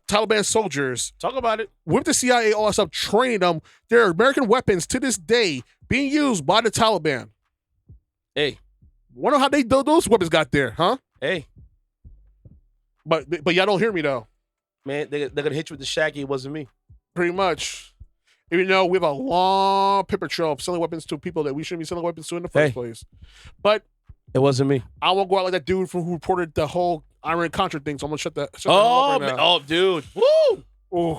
Taliban soldiers. Talk about it. With the CIA, all that stuff, training them. There are American weapons to this day being used by the Taliban. Hey. Wonder how those weapons got there, huh? Hey. But y'all don't hear me, though. Man, they're going to hit you with the Shaggy. It wasn't me. Pretty much. Even though we have a long paper trail of selling weapons to people that we shouldn't be selling weapons to in the first place. But it wasn't me. I won't go out like that dude who reported the whole Iran-Contra thing, so I'm going to shut that up right now. Oh, dude. Woo! Woo!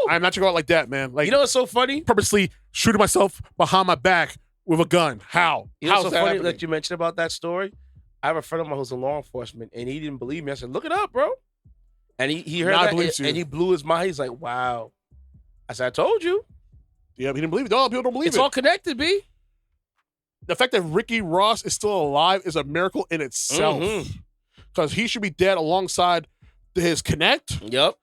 I'm not going to go out like that, man. Like, you know what's so funny? Purposely shooting myself behind my back with a gun. How? You know How's what's so that funny happening? that you mentioned about that story? I have a friend of mine who's in law enforcement, and he didn't believe me. I said, look it up, bro. And he heard that, and he blew his mind. He's like, wow. I said, I told you. Yeah, he didn't believe it. All people don't believe it's it. It's all connected, B. The fact that Ricky Ross is still alive is a miracle in itself. Because he should be dead alongside his connect. Yep.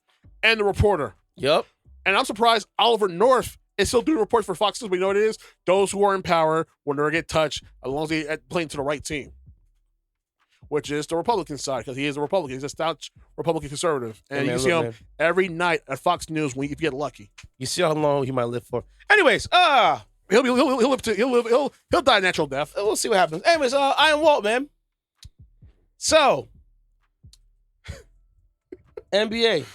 And the reporter. Yep. And I'm surprised Oliver North is still doing reports for Fox News. We know what it is. Those who are in power will never get touched as long as they play to the right team. Which is the Republican side, because he is a Republican. He's a stout Republican conservative. And you can see him every night at Fox News if you get lucky. You see how long he might live for. Anyways, he'll die a natural death. We'll see what happens. Anyways, I am Walt, man. So NBA.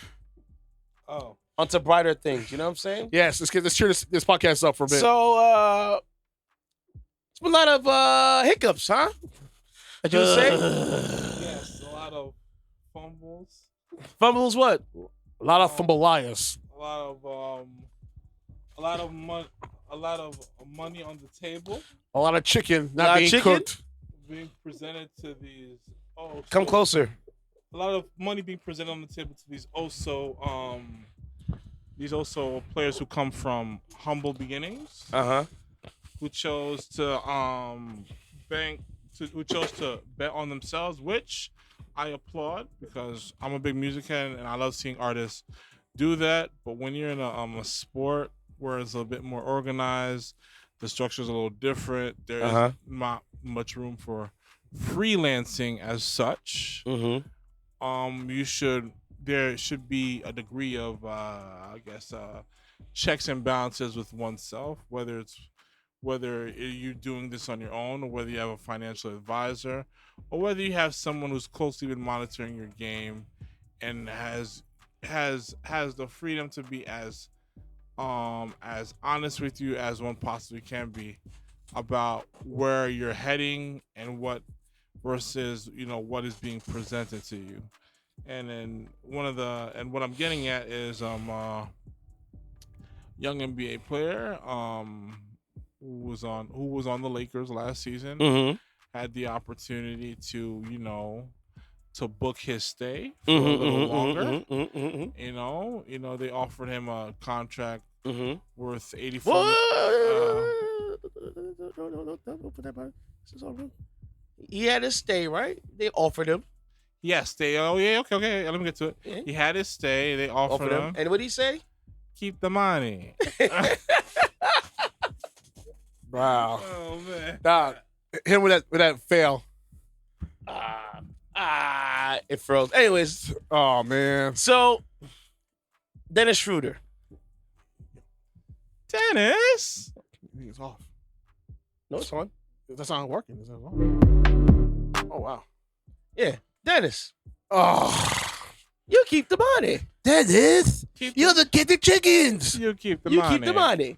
Oh. Onto brighter things, you know what I'm saying? Yes, let's cheer this podcast up for a bit. So it's been a lot of hiccups, huh? What you say? Yes, a lot of fumbles. Fumbles what? A lot of fumbleias. A lot of money on the table. A lot of chicken not being cooked. Being presented to these. Come closer. A lot of money being presented on the table to these also players who come from humble beginnings. Who chose to bet on themselves, which I applaud because I'm a big music head and I love seeing artists do that. But when you're in a sport where it's a bit more organized, the structure's a little different. There's not much room for freelancing as such. There should be a degree of checks and balances with oneself, whether you're doing this on your own or whether you have a financial advisor or whether you have someone who's closely been monitoring your game and has the freedom to be as honest with you as one possibly can be about where you're heading and what versus what is being presented to you. And then what I'm getting at is young NBA player who was on the Lakers last season had the opportunity to book his stay for a little longer. They offered him a contract worth $84 million. He had his stay, right? They offered him. Yes, okay. Let me get to it. Yeah. He had his stay. They offered him. And what did he say? Keep the money. Wow. Oh man. Him with that fail. It froze. Anyways. Oh man. So Dennis Schroeder. Dennis? It's off. No, it's on. That's not working. Is that on? Oh wow. Yeah. Dennis. Oh. You keep the money. Dennis. You're the get the chickens. You keep the money. You keep the money.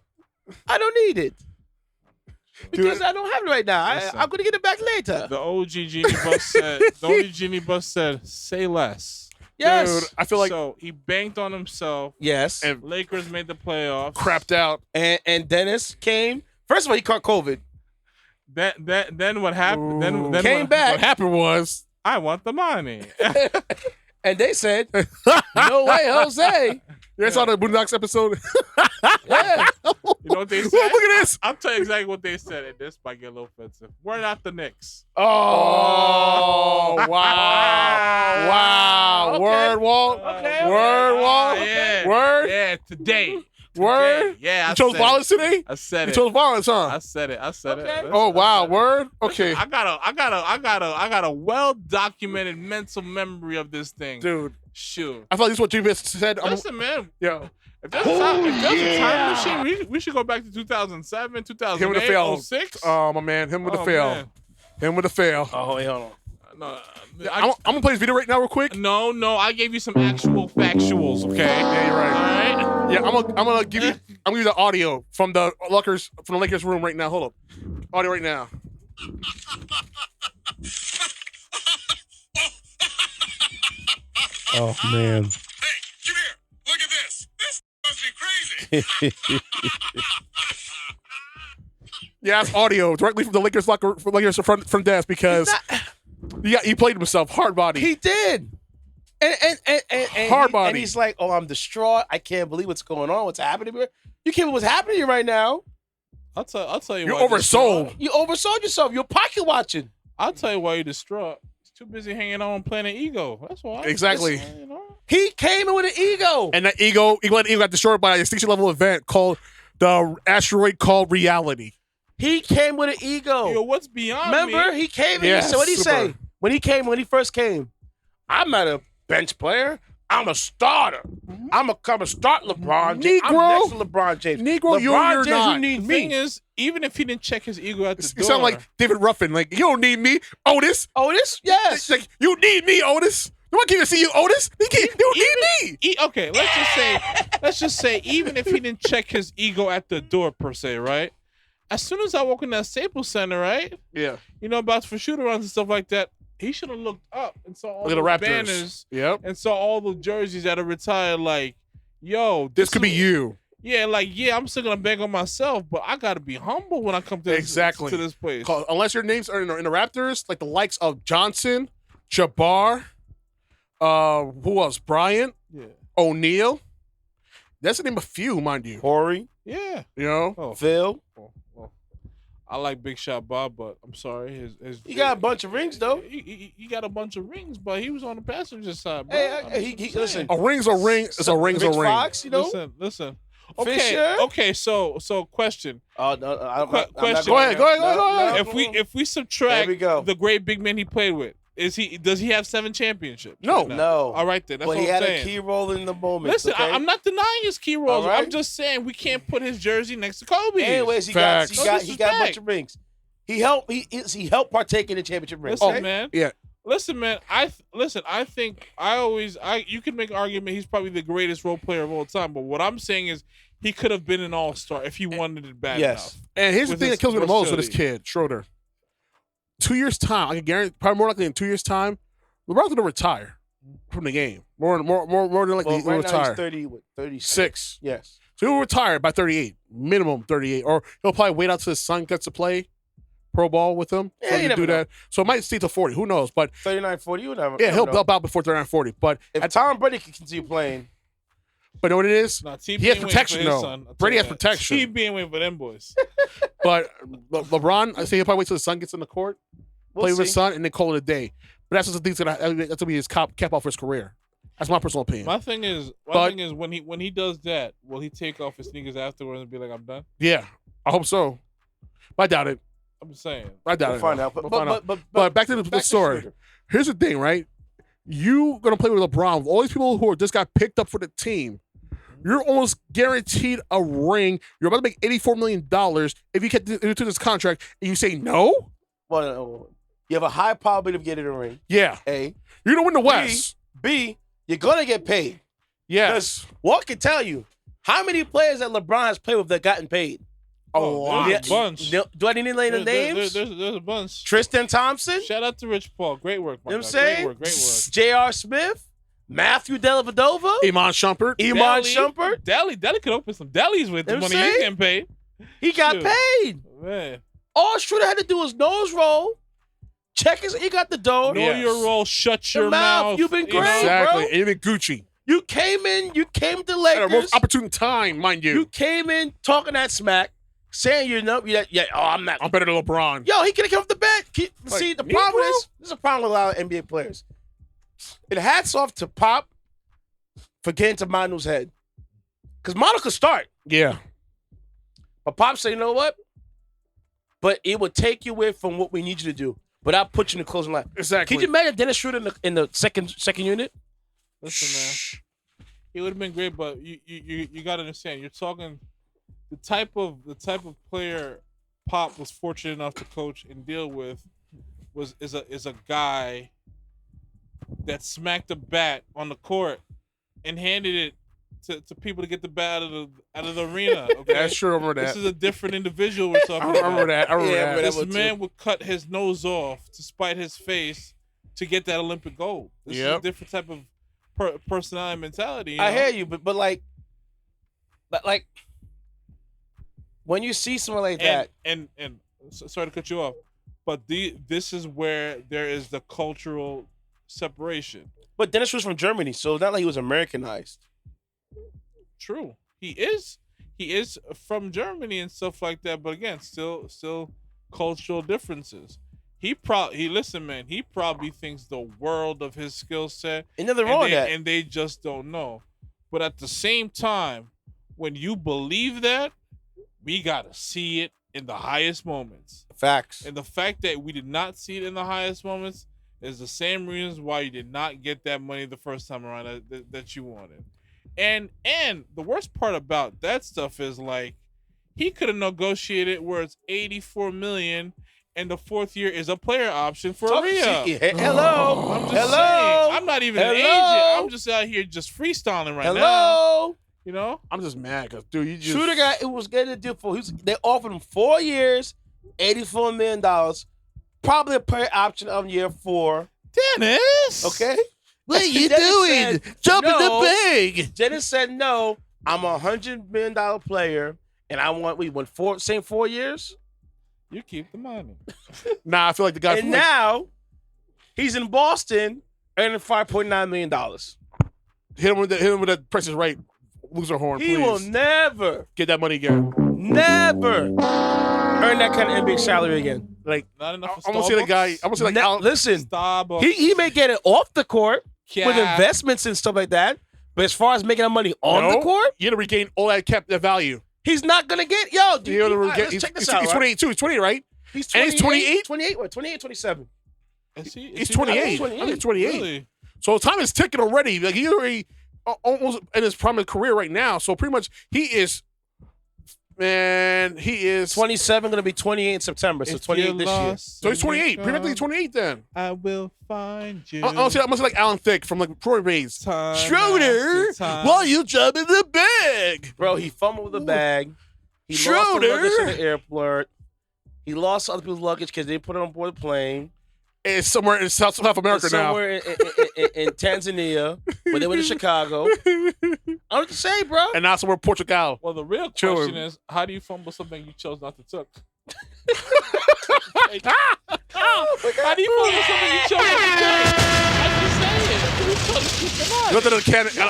I don't need it. Because I don't have it right now. I'm going to get it back later. The OG Genie Bus said, say less. Yes. Dude, I feel like so he banked on himself. Yes. and Lakers made the playoffs. crapped out. And Dennis came. First of all, he caught COVID. Then what happened? Then Came back. What happened was I want the money. And they said, no way, Jose. you guys saw the Boondocks episode. Yeah. You know what they said? Look at this. I'll tell you exactly what they said, and this might get a little offensive. We're not the Knicks. Oh wow! Wow! Okay. Word, Walt. Okay. Word, Walt. Yeah. Word. Yeah, today. Word. Yeah, I You chose said violence it. today. I said You it. chose violence, huh? I said it. Okay. Oh wow! Word. Okay, I got a well documented mental memory of this thing. dude. Shoot. I thought this is what Jimmy said. Listen, man. Yeah. If there's a time machine, we should go back to 2007, Him with the 2008, fail. 06. Oh my man, him with the Oh, fail. man. Him with the fail. Oh, wait, hold on. No, I'm gonna play this video right now, real quick. no, I gave you some actual factuals, okay? Yeah, you're right. All right. Yeah, I'm gonna give you the audio from the Lakers room right now. Hold up, audio right now. Oh, man. Hey, come here. Look at this. This must be crazy. Yeah, it's audio directly from the Lakers front desk because he played himself hard body. He did. And Hard body. And he's like, oh, I'm distraught. I can't believe what's going on. What's happening here? You can't believe what's happening here right now. I'll tell you. You're why oversold. You oversold yourself. You're pocket watching. I'll tell you why you're distraught. He's too busy hanging on Planet Ego. That's why. Exactly. You know? He came in with an ego. And that ego got destroyed by a extinction level event called the asteroid called reality. He came with an ego. Yo, what's beyond Remember, me? he came in. Yes, So what did he super. say? When he first came, I'm not a bench player. I'm a starter. I'm gonna come and start LeBron James. I'm Negro. next to LeBron James. Negro, you're LeBron James, not. you need The me. thing is, even if he didn't check his ego at the You door, sound like David Ruffin. Like, you don't need me, Otis. Otis? Yes. Like, you need me, Otis. No one can see you, Otis. You don't need me. Okay, let's just say, even if he didn't check his ego at the door per se, right? As soon as I walk in that Staples Center, right? Yeah. You know, about for shoot-arounds and stuff like that, he should have looked up and saw all Look the at the Raptors. banners Yep. and saw all the jerseys that are retired. Like, yo, This could be you. Yeah, I'm still gonna bang on myself, but I gotta be humble when I come to Exactly. to this place. Unless your names are in the Raptors, like the likes of Johnson, Jabbar, who else? Bryant, Yeah, O'Neal. That's the name of a few, mind you. Horry, yeah. You know? Oh, Phil. well, I like Big Shot Bob, but I'm sorry, his He got a bunch of rings though. He got a bunch of rings, but he was on the passenger side. Bro. Hey, he listen. A ring's a ring. It's a ring's a Rich ring. Fox, you know. Listen. Fisher? Okay. So question. Oh no, I'm Question. not Go ahead. No, If we subtract There we go. the great big man he played with, does he have 7 championships? No. No. All right then. That's But what he I'm had saying. a key role in the moment. Listen, okay? I'm not denying his key roles. All right. I'm just saying we can't put his jersey next to Kobe. Anyways, he Facts. got a bunch of rings. He helped partake in the championship ring. Listen, Okay? man. Yeah. Listen, man. I think you can make an argument he's probably the greatest role player of all time. But what I'm saying is he could have been an all-star if he wanted it bad Yes. enough. And here's With the thing his that kills me the most with this versatility. kid, Schroeder. 2 years' time, I can guarantee, probably more likely in 2 years' time, LeBron's gonna retire from the game. More than likely, Well, he'll right now retire. he's 36. 6. Yes. So he'll retire by 38, minimum 38, or he'll probably wait out till his son gets to play pro ball with him. Yeah, so you he can never do that. So it might stay to 40. Who knows? But 39, 40, you never. yeah, he'll know. belt out before 39, 40. But If Tom Brady can continue playing, you know what it is? Nah, He has protection though. Brady has protection. He being waiting for them boys. But LeBron, I say he'll probably wait till his son gets in the court, we'll play see. with his son, and then call it a day. But that's just the thing's that's gonna be his cap off his career. That's my personal opinion. My thing is when he does that, will he take off his sneakers afterwards and be like, I'm done? Yeah, I hope so. But I doubt it. I'm just saying. I doubt We'll it. find out. We'll find out. But But back to the story. Schroeder. Here's the thing, right? You gonna play with LeBron with all these people who are just got picked up for the team. You're almost guaranteed a ring. You're about to make $84 million if you get into this contract and you say no. Well, you have a high probability of getting a ring. Yeah, A. you're gonna win the West. B. You're gonna get paid. Yes, What can tell you how many players that LeBron has played with that gotten paid? a Oh, lot. there's a bunch. Do I need to name the names? There's a bunch. Tristan Thompson. Shout out to Rich Paul. Great work, my You know what guy. I'm saying? Great work. J.R. Smith, Matthew Dellavedova, Iman Shumpert. Shumpert. Deli could open some delis with the money he's getting paid. He got Shoot. paid. Man. All Schroeder had to do was nose roll. Check his. He got the dough. Know your role. Shut your mouth. You've been great, Exactly. bro. And you've been Gucci. You came in. You came to At Lakers. a most opportune time, mind you. You came in talking that smack, saying you're not. Yeah. Oh, I'm not. I'm better than LeBron. Yo, he could have come off the bench. Like, See, the me, problem bro? is, this is a problem with a lot of NBA players. And hats off to Pop for getting to Manu's head. Because Manu could start. Yeah. But Pop said, you know what? But it would take you away from what we need you to do. But I'll put you in the closing line. Exactly. Can you imagine Dennis Schroeder in the second unit? Listen, man. It would have been great, but you got to understand. You're talking the type of player Pop was fortunate enough to coach and deal with is a guy that smacked a bat on the court and handed it to people to get the bat out of the arena. Okay? That's true. I remember that. This is a different individual we're talking I about. remember that. I remember Yeah, that. but This man would cut his nose off to spite his face to get that Olympic gold. This is a different type of personality mentality. You I know? hear you, but like when you see someone like that, and sorry to cut you off, but this is where there is the cultural separation. but Dennis was from Germany, so it's not like he was Americanized. True, he is from Germany and stuff like that. But again, still cultural differences. Listen, man. He probably thinks the world of his skill set. Ain't nothing wrong with that. And they just don't know. But at the same time, when you believe that, we gotta see it in the highest moments. Facts. And the fact that we did not see it in the highest moments is the same reasons why you did not get that money the first time around that you wanted. And the worst part about that stuff is, like, he could have negotiated where it's $84 million and the fourth year is a player option for a re-up. Hello. I'm just saying. I'm not even an agent. I'm just out here just freestyling right now. You know? I'm just mad because, dude, you just... Schroeder guy, it was getting a deal for. They offered him 4 years, $84 million, probably a player option on year 4. Dennis! Okay? What are you Dennis doing? said, Jump in no. the bag! Dennis said, no, I'm a $100 million player, and I want, same 4 years? You keep the money. Nah, I feel like the guy... And now, he's in Boston, earning $5.9 million. Hit him with the Price is Right loser horn, He please. will never, Get that money again. never earn that kind of NBA salary again. Like, Not enough for I'm gonna see the guy... I'm gonna see like Alan... Listen, Starbucks. he may get it off the court with Cap. investments and stuff like that, but as far as making that money on the court, You're gonna regain all that value. he's not gonna get. Yo, dude, You're gonna let's regain... check this He's out. right? 28 too. He's 28, right? He's And he's 28? 28 or 28, 27. He's 28. I think he's 28. Really? So time is ticking already. Like, he's already almost in his prime career right now. So pretty much he is 27, gonna be 28 in September. So If 28 you're this year. lost So he's and 28. you're Practically gone, 28 then. I will find you. I'm gonna say like Alan Thicke from like Troy Bays. Time Schroeder, after time. why you jump in the bag? Bro, he fumbled the bag. He lost Schroeder. the luggage in the airport. He lost other people's luggage because they put it on board the plane. It's somewhere in South America It's now. somewhere in Tanzania, when they went to Chicago. I'm just saying, bro. And now somewhere in Portugal. Well, the real Chill question him. is, how do you fumble something you chose not to took? How do you fumble something you chose not to take? I'm just saying. You chose to keep the money. Nothing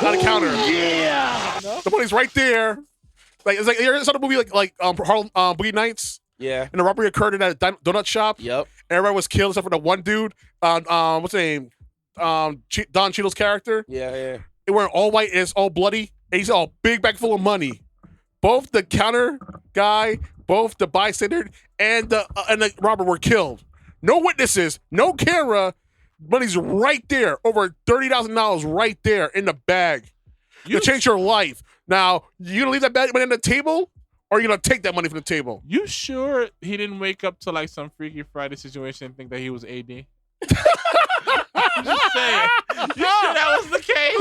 on the counter. Yeah. No? The money's right there. Like, it's like, you ever saw the movie like Harlem Boogie Nights? Yeah. And the robbery occurred in that donut shop. Yep. Everybody was killed except for the one dude. What's his name? Don Cheadle's character. Yeah. They wearing all white and it's all bloody. And he's all big bag full of money. Both the counter guy, both the bystander, and the robber were killed. No witnesses, no camera. Money's right there, over $30,000 right there in the bag. You change your life. Now, you gonna leave that money on the table, or are you gonna take that money from the table? You sure he didn't wake up to like some Freaky Friday situation and think that he was AD? I'm just saying. You sure that was the case?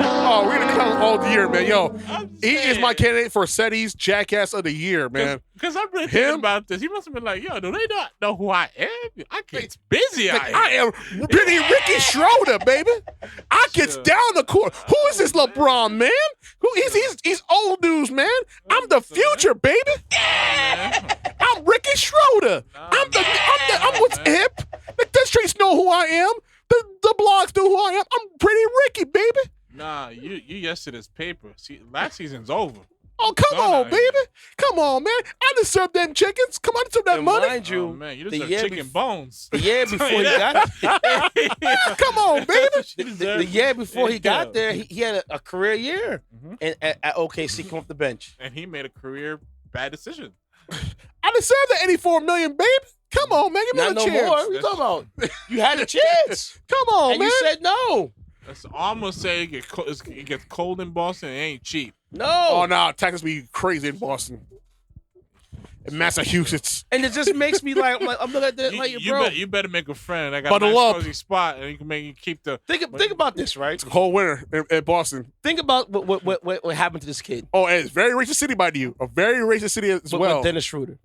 Oh, we're gonna call him all year, man. Yo, he is my saying. candidate for SETI's Jackass of the Year, man. Because I'm really thinking about this. He must have been like, yo, do they not know who I am? I get busy. Like, I am pretty Ricky Schroeder, baby. I gets down the court. Who is this LeBron, man? He's old news, man. I'm the future, baby. I'm Ricky Schroeder. I'm what's hip. The streets know who I am. The blogs know who I am. I'm pretty Ricky, baby. Nah, you yesterday's paper. See, last season's over. Oh, come on, baby. Come on, man. I deserve them chickens. Come on, I deserve that And money. mind you, Oh, man, you deserve chicken bones. The year before he got Come on, baby. the year before he got there, he had a career year at OKC, come off the bench. And he made a career bad decision. I deserve the $84 million, baby. Come on, man. Give me Not a no chance. more. What you talking about? You had a chance. Come on, And man. you said no. That's almost say it gets cold in Boston. It ain't cheap. No. Oh, no. Texas be crazy in Boston. In Massachusetts. And it just makes me like, I'm looking at that like, bro. You better make a friend. I got Bundle a nice up. cozy spot, and you can make you keep the. Think about this, right? It's a whole winter in Boston. Think about what happened to this kid. Oh, and it's very racist city, by you. A very racist city as well. With Dennis Schroeder.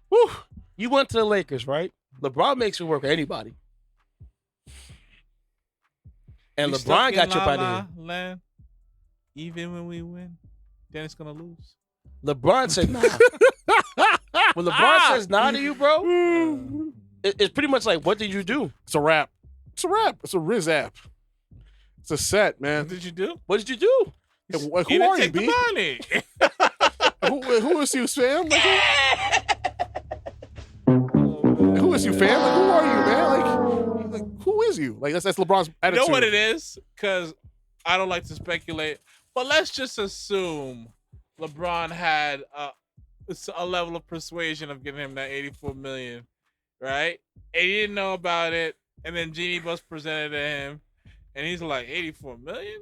Whew. You went to the Lakers, right? LeBron makes it work with anybody. And We LeBron stuck got in you up La out of La here. Land. Even when we win, then it's gonna lose. LeBron said nah. When LeBron says nah to you, bro, it's pretty much like, what did you do? It's a wrap. It's a wrap. It's a Riz app. It's a set, man. What did you do? What did you do? Who He are didn't you, take B? the money. Who is you, fam? Like, who is you, fam? Like, who are you, man? Like who is you? Like, that's LeBron's You attitude. know what it is? Because I don't like to speculate, but let's just assume LeBron had a level of persuasion of giving him that $84 million, right? And he didn't know about it, and then Genie Bus presented to him, and he's like, $84 million?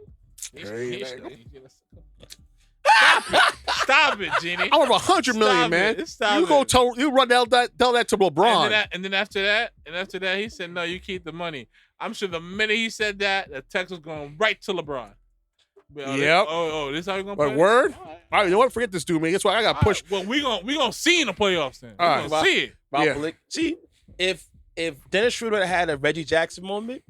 Stop it, Genie. I want $100 million, man. Stop You go it. tell run tell that to LeBron. And then after that, he said, "No, you keep the money." I'm sure the minute he said that, the text was going right to LeBron. Yep. This how you gonna But play? word? All right. All right, you know what? Forget this dude, man. That's why I got All pushed. right. Well, we gonna see in the playoffs then. All We're right. gonna see it. Yeah. See, if Dennis Schroeder had a Reggie Jackson moment,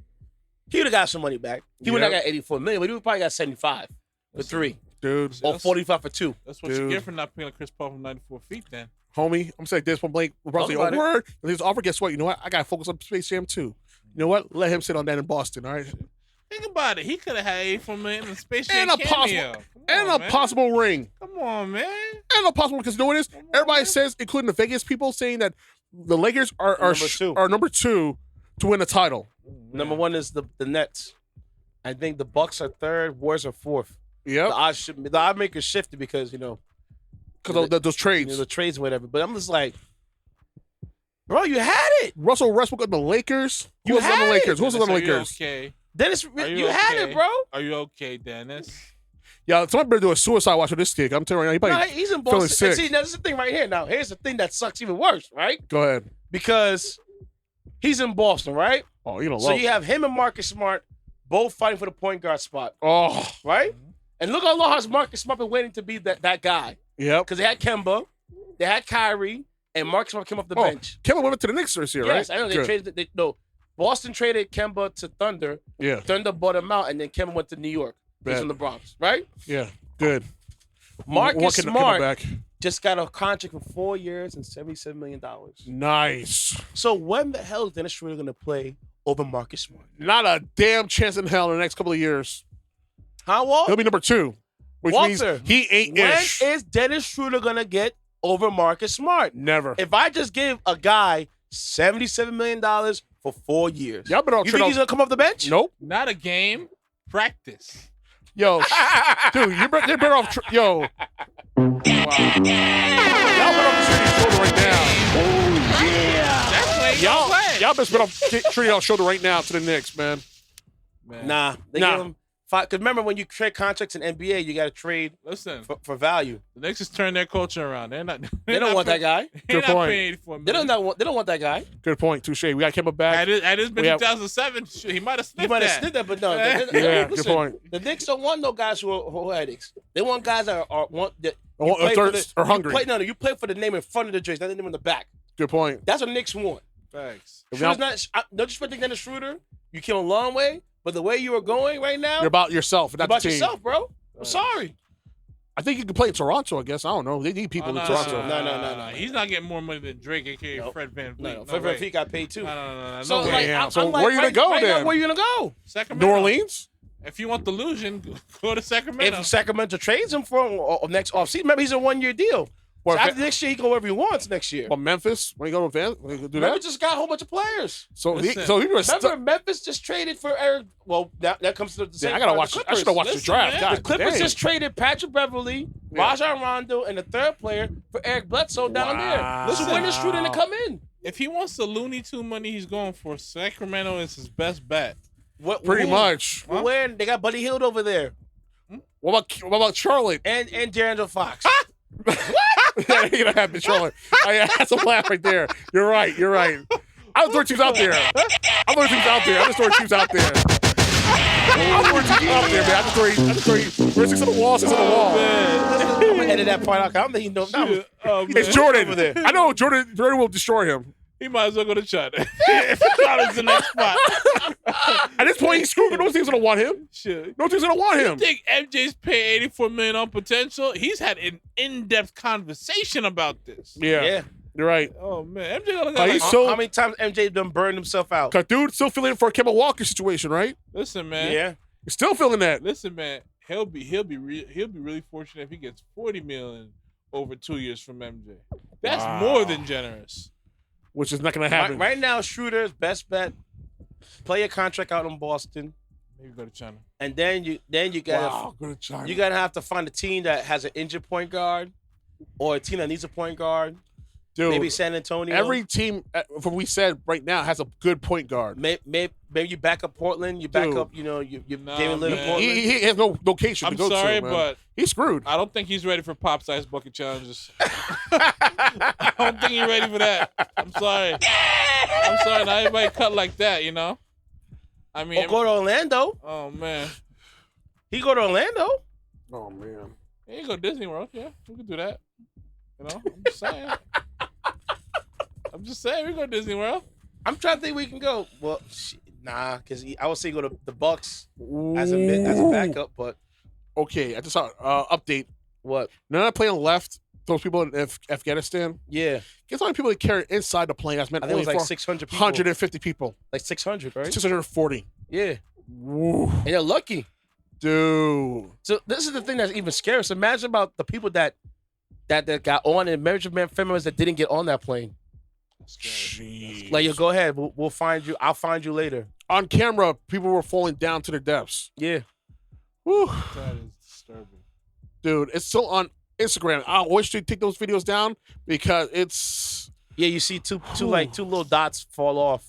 he would have got some money back. He would not got $84 million, but he would probably got 75 for 3. Dude. Or 45 for 2. That's what you get for not paying Chris Paul from 94 feet. Then Homie, I'm saying this from Blake. LeBron's like, about oh, it. word. And his offer, guess what? You know what? I got to focus on Space Jam 2. You know what? Let him sit on that in Boston, all right? think about it. He could have had $84 million in Space And Jam a cameo. possible, Come and on, a man. possible ring. Come on, man. And a possible, because you know what it is? Everybody says, including the Vegas people, saying that the Lakers are number 2 to win the title. Number 1 is the Nets. I think the Bucks are 3rd, Warriors are 4th. Yep. The odd makers shifted because, Because those trades. the trades and whatever. But I'm just like, bro, you had it. Russell Westbrook on the Lakers. Who You was on the had Lakers? Who was on the Dennis, are you Lakers? okay? Dennis, Are you had okay? it, bro. Are you okay, Dennis? Yeah, somebody better do a suicide watch with this kid. I'm telling you right now. No, Anybody he's in feeling Boston. sick. And see, now this is the thing right here. Now, here's the thing that sucks even worse, right? Go ahead. Because he's in Boston, right? Oh, you don't So love you have him and Marcus Smart both fighting for the point guard spot, Oh, right? And look how long has Marcus Smart been waiting to be that guy. yep. Because they had Kemba, they had Kyrie, and Marcus Smart came off the bench. Kevin went to the Knicks this year, Yes, right? I know. They Good. traded. Boston traded Kemba to Thunder. Yeah, Thunder bought him out, and then Kemba went to New York. He's Bet. from the Bronx, right? yeah. Good. Marcus Walking Smart back. just got a contract for 4 years and $77 million. Nice. So when the hell is Dennis Schroeder going to play over Marcus Smart? Not a damn chance in hell in the next couple of years. How, Walt? He'll be number 2, which Walter, means he ain't When ish. is Dennis Schroeder going to get over Marcus Smart? Never. If I just give a guy $77 million for 4 years, Y'all better all you trade think he's off- going to come off the bench? Nope. Not a game. Practice. Yo, dude, you're better off. Yo. Wow. Y'all better off treating his shoulder right now. That's where you Y'all better better off treating his shoulder right now to the Knicks, man. Man. Nah. They Nah. give him Because remember, when you trade contracts in NBA, you got to trade for value. The Knicks just turn their culture around. They're not. They don't want that guy. They're Good not point. paying for They don't want that guy. Good point. Touche. We got Kemba back. At his been We have- 2007, he might have You sniffed might have that. sniffed that, but no. Yeah, good listen, point. The Knicks don't want no guys who are headaches. They want guys that want that. Or you play for thirst or hungry. You play for the name in front of the jersey, not the name in the back. Good point. That's what Knicks want. Thanks. Schroeder's not. No disrespect to Dennis Schroeder. You came a long way, but the way you are going right now, You're about yourself, not about the team. yourself, bro. I'm sorry. I think you can play in Toronto, I guess. I don't know. They need people in Toronto. No. He's not getting more money than Drake, aka No. Fred VanVleet. No, Fred VanVleet got paid too. No. So, way. like, Damn. So I'm where you gonna go right then? Now, where you gonna go? Sacramento. New Orleans? If you want delusion, go to Sacramento. If Sacramento trades him for next offseason, remember he's a 1-year deal. Or So if after next year, he can go wherever he wants next year. Well, Memphis? When you go to Van? When you do Remember, that? just got a whole bunch of players. So he Listen, was Remember, Memphis just traded for Eric. Well, that comes to the same. I gotta part, watch. the I should have watched the Listen, draft. man. God, The Clippers dang. just traded Patrick Beverly, Yeah. Rajon Rondo, and the third player for Eric Bledsoe down Wow. there. Listen, when is Schroeder to come in? If he wants the Looney Tune money he's going for, Sacramento is his best bet. Pretty much. Well, where they got Buddy Hield over there What about Charlotte? and D'Angelo Fox. Yeah, you don't have to Charlotte. That's a laugh right there. You're right. I was throwing teams out there. I'm just throwing teams out there. Man. I just throwing. Where's 6 on the wall? 6 on the wall. I'm gonna edit that part out. I don't think he knows. Oh, man. It's Jordan. Over there. I know Jordan will destroy him. He might as well go to China. China's the next spot. At this point, he's screwed. No team's gonna want him. Shit. No team's gonna want You him. think MJ's paying $84 million on potential? He's had an in-depth conversation about this. Yeah, you're right. Oh man, MJ gonna Are go. you Like, so- How many times MJ done burned himself out? Cause dude, still feeling for a Kemba Walker situation, right? listen, man. Yeah. You're still feeling that. Listen, man. He'll be really fortunate if he gets $40 million over 2 years from MJ. That's more than generous. Which is not gonna happen. Right now, Schroeder's best bet: play a contract out in Boston, Maybe go to China. and then you gotta Go to China. you gotta have to find a team that has an injured point guard, or a team that needs a point guard. Dude, Maybe San Antonio. every team, from we said right now, has a good point guard. Maybe you back up Portland. You back Dude. up. You Nah, Damian Lillard. man. Portland. He has no location I'm to go sorry, to, man. but He's screwed. I don't think he's ready for pop size bucket challenges. I don't think he's ready for that. I'm sorry. Not everybody cut like that, you know. I mean, Or go to Orlando. oh man, He go to Orlando. Oh man. he can go to Disney World. Yeah, we could do that. You know, I'm just saying we go to Disney World. I'm trying to think we can go. Well, nah, because I would say go to the Bucks as a backup. But Okay, I just saw update. what? None of playing left. Those people in Afghanistan. Yeah, Guess how many people they carry inside the plane? That's meant I think it only was like for 600 people. 150 people. Like 600, right? 640. Yeah, Woo. and they're lucky. Dude. So this is the thing that's even scary. So imagine about the people that got on and management members that didn't get on that plane. Jeez. Like, yo, go ahead. We'll find you. I'll find you later. On camera, people were falling down to their deaths. Yeah. Woo. That is disturbing. Dude, it's still on Instagram. I wish they'd take those videos down because it's Yeah, you see two little dots fall off.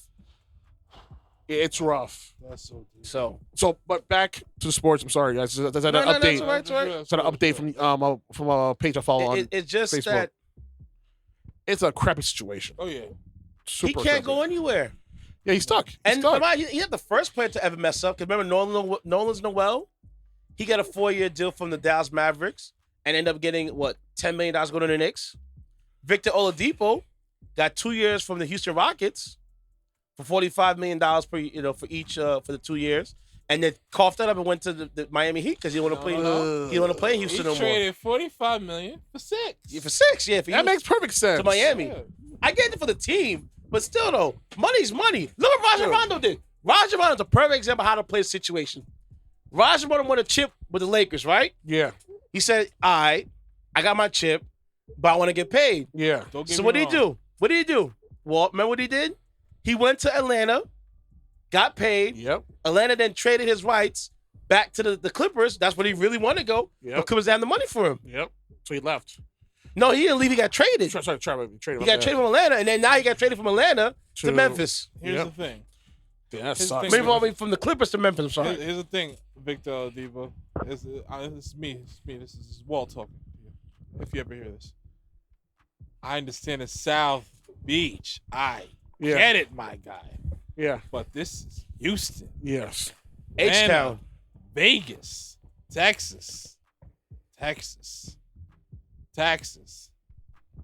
rough. That's so deep. So But back to the sports. I'm sorry, guys. That's an No, update. that's all right, that's all right. It's an update from a page I follow on. it's just Facebook. that It's a crappy situation. Oh yeah. he Super can't crappy. go anywhere. Yeah, he's stuck. He's And stuck. he's not the first player to ever mess up. Because remember, Nolan's Noel, he got a 4-year deal from the Dallas Mavericks and ended up getting $10 million going to the Knicks. Victor Oladipo got 2 years from the Houston Rockets for $45 million for each for the 2 years, and then coughed that up and went to the Miami Heat because he didn't want to play. He didn't want to play in Houston no He more. traded $45 million for 6. Yeah, for 6, yeah, for That makes perfect sense. to Miami. Yeah. I get it for the team, but still though, money's money. Look what Rajon Rondo did. Rajon Rondo's a perfect example of how to play a situation. Rajon Rondo won a chip with the Lakers, right? Yeah, He said, "All right, I got my chip, but I want to get paid." yeah. Don't get So me what did he wrong. do? What did he do? Well, remember what he did? He went to Atlanta, got paid. Yep. Atlanta then traded his rights back to the Clippers. That's what he really wanted to go. Yep. The Clippers had the money for him. Yep. So he left. No, he didn't leave. He got traded. Sorry, trade him. He got traded from Atlanta, and then now he got traded from Atlanta to Memphis. Here's Yep. the thing. Yeah, that His sucks. thing- Maybe all the way from the Clippers to Memphis. I'm sorry. Here's the thing, Victor Oladipo. It's me. This is Walt talking. If you ever hear this, I understand it's South Beach. I get it, my guy. Yeah. But this is Houston, Yes. H-Town. Vegas, Texas,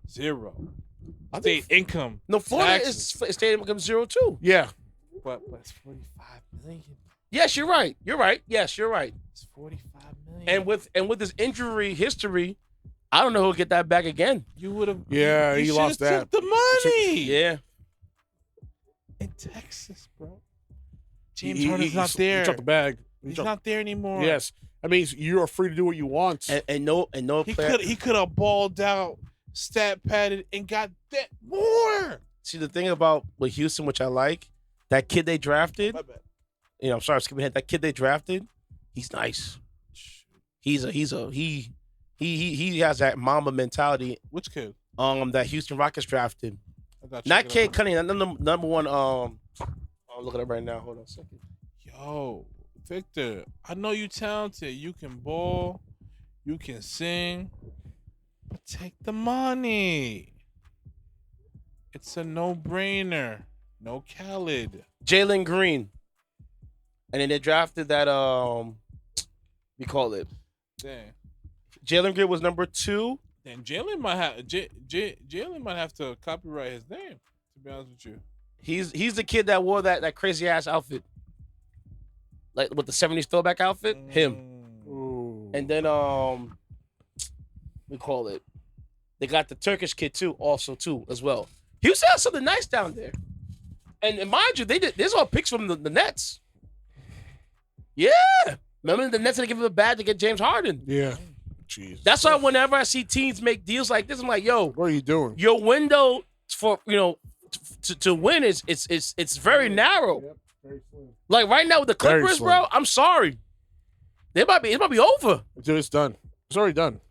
zero. State income. No, Florida taxes. is stadium income 0 too. Yeah. But it's 45 million. Yes, you're right. You're right. Yes, you're right. It's 45 million. And with his injury history, I don't know who'll get that back again. you would have. Yeah, you he should've lost that. took the money. Yeah. In Texas, bro. James He- Harden's he- not he there. dropped the bag. He's not there anymore. Yes. I mean, you are free to do what you want. And no player. He could have balled out, stat padded, and got that more. See, the thing about with Houston, which I like, that kid they drafted. My bad. I'm sorry, skipping ahead. That kid they drafted, he's nice. He has that Mamba mentality. Which kid? That Houston Rockets drafted. I got you. Not Cade Cunningham. Number one. I'm looking at it right now. Hold on a second. Yo, Victor, I know you talented. You can ball. You can sing. But take the money. It's a no-brainer. No Khaled. Jalen Green. And then they drafted that we call it. Dang. Jalen Green was number 2. Then Jalen might have Jalen might have to copyright his name. To be honest with you. He's the kid that wore that crazy ass outfit, like with the '70s throwback outfit. Him. Ooh. And then we call it. They got the Turkish kid too, as well. Houston has something nice down there. And mind you, there's all picks from the Nets. Yeah. Remember the Nets had to give him a bad to get James Harden. Yeah. Jeez. That's why whenever I see teams make deals like this, I'm like, yo, What are you doing? your window for to win it's very narrow. Like right now with the Very Clippers, slim. bro, I'm sorry. It might be over. Dude, it's done. It's already done.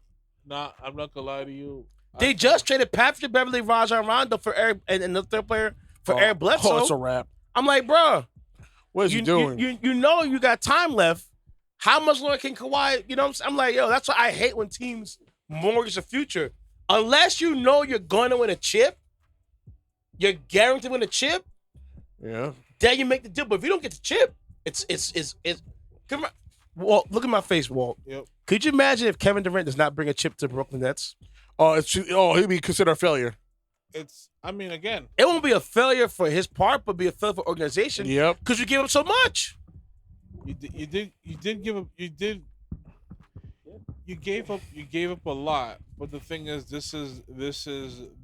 Nah, I'm not gonna lie to you. They just traded Patrick Beverly, Rajon Rondo for Eric and the third player for Eric Bledsoe. Oh, it's a wrap. I'm like, bro, What is he doing? You know you got time left. How much longer can Kawhi? You know what I'm saying? I'm like, yo, that's why I hate when teams mortgage the future. Unless you know you're going to win a chip, you're guaranteed to win a chip, Yeah. then you make the deal. But if you don't get the chip, it's come on. Walt, look at my face, Walt. Yep. Could you imagine if Kevin Durant does not bring a chip to Brooklyn Nets? He'd be considered a failure. I mean, again, It won't be a failure for his part, but be a failure for organization. Yep. Because you give him so much. you gave up a lot, but the thing is, this is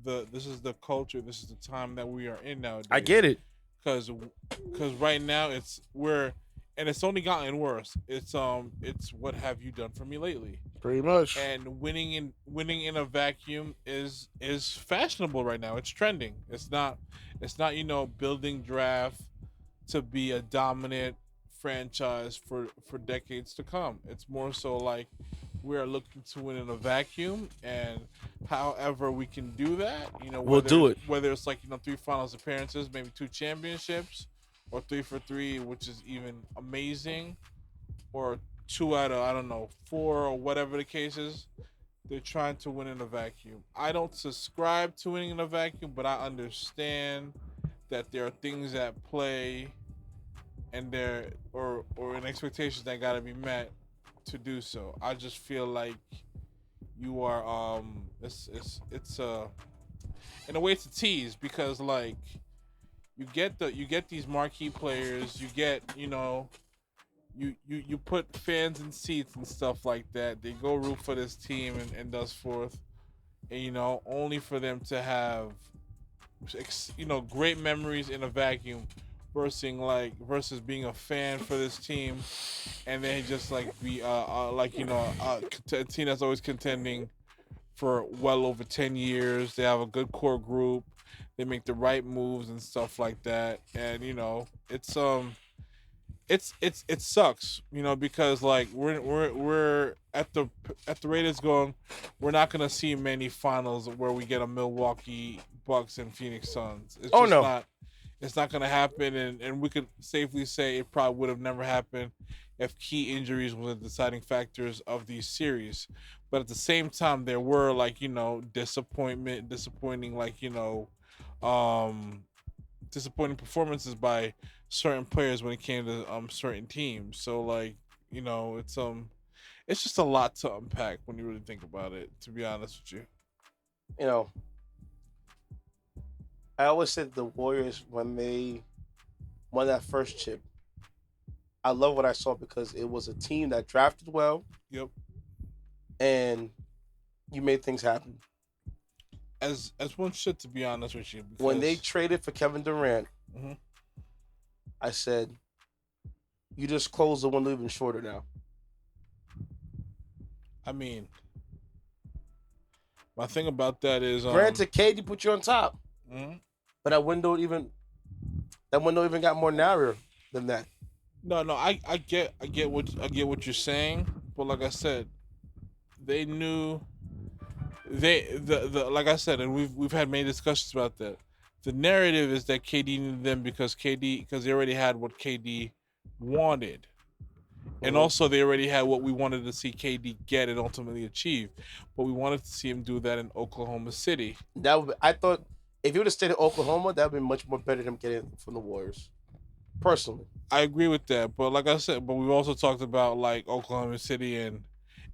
the culture, this is the time that we are in nowadays. I get it. because right now it's only gotten worse. It's what have you done for me lately? Pretty much. And winning in a vacuum is fashionable right now. It's trending. It's not building draft to be a dominant franchise for decades to come. It's more so like we're looking to win in a vacuum, and however we can do that, We'll do it. Whether it's like 3 finals appearances, maybe 2 championships, or 3 for 3, which is even amazing, or 2 out of 4 or whatever the case is. They're trying to win in a vacuum. I don't subscribe to winning in a vacuum, but I understand that there are things at play, and there or an expectations that got to be met to do so. I just feel like you are it's in a way it's a tease, because like you get these marquee players, you get you put fans in seats and stuff like that. They go root for this team and thus forth, and only for them to have great memories in a vacuum versus being a fan for this team, and then just be a team that's always contending for well over 10 years. They have a good core group. They make the right moves and stuff like that, and it sucks, because like we're at the rate it's going, we're not gonna see many finals where we get a Milwaukee Bucks and Phoenix Suns. It's It's not going to happen, and we could safely say it probably would have never happened if key injuries were the deciding factors of these series. But at the same time, there were disappointing disappointing performances by certain players when it came to certain teams. So it's just a lot to unpack when you really think about it, to be honest with you. I always said the Warriors, when they won that first chip, I love what I saw because it was a team that drafted well. Yep. And you made things happen. As one should, to be honest with you. When they traded for Kevin Durant, Mhm. I said, you just close the window even shorter now. I mean, my thing about that is, granted, KD put you on top, but that window even got more narrow than that. No, I get what you're saying, but like I said, they knew like I said, and we've had many discussions about that. The narrative is that KD needed them because they already had what KD wanted. And also they already had what we wanted to see KD get and ultimately achieve. But we wanted to see him do that in Oklahoma City. I thought if he would have stayed in Oklahoma, that would be much more better than getting from the Warriors. Personally. I agree with that. But like I said, we've also talked about like Oklahoma City and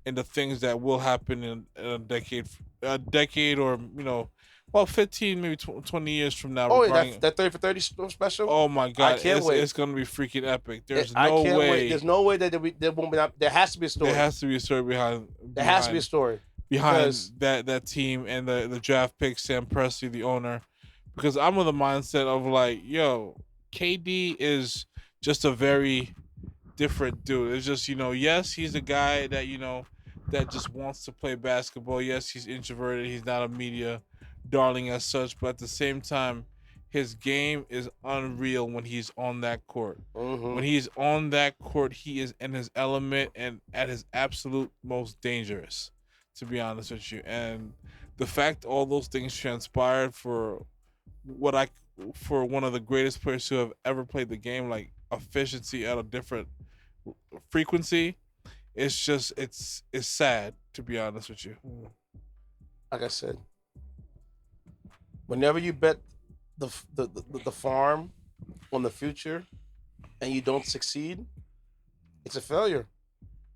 the things that will happen in a decade or, 15, maybe 20 years from now. Oh, that 30 for 30 special? Oh my God. I can't wait. It's going to be freaking epic. There's I no can't way. Wait. There's no way that there won't be. There has to be a story. There has to be a story behind. There has to be a story behind that team and the draft pick, Sam Presti, the owner. Because I'm of the mindset of like, KD is just a very different dude. It's just, yes, he's a guy that, that just wants to play basketball. Yes, he's introverted. He's not a media darling as such, but at the same time, his game is unreal when he's on that court. Mm-hmm. When he's on that court, he is in his element and at his absolute most dangerous, to be honest with you. And the fact all those things transpired for one of the greatest players who have ever played the game, like efficiency at a different frequency, it's sad, to be honest with you. Like I said, whenever you bet the farm on the future and you don't succeed, it's a failure.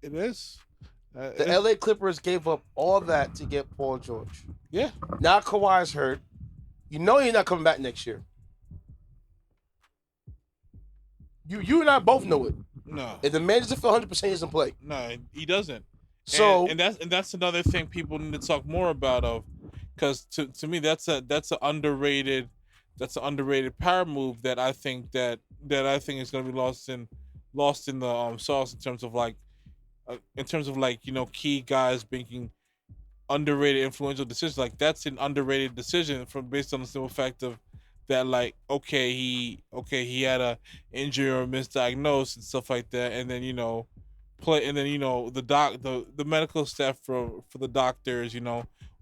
It is. The LA Clippers gave up all that to get Paul George. Yeah. Now Kawhi's hurt. You know he's not coming back next year. You and I both know it. No. If the man doesn't feel 100%, he doesn't play. No, he doesn't. So and that's another thing people need to talk more about because to me that's an underrated power move that I think is going to be lost in the sauce in terms of key guys making underrated influential decisions. Like that's an underrated decision based on the simple fact of that, like, he had a injury or misdiagnosed and stuff like that, and then the medical staff for the doctors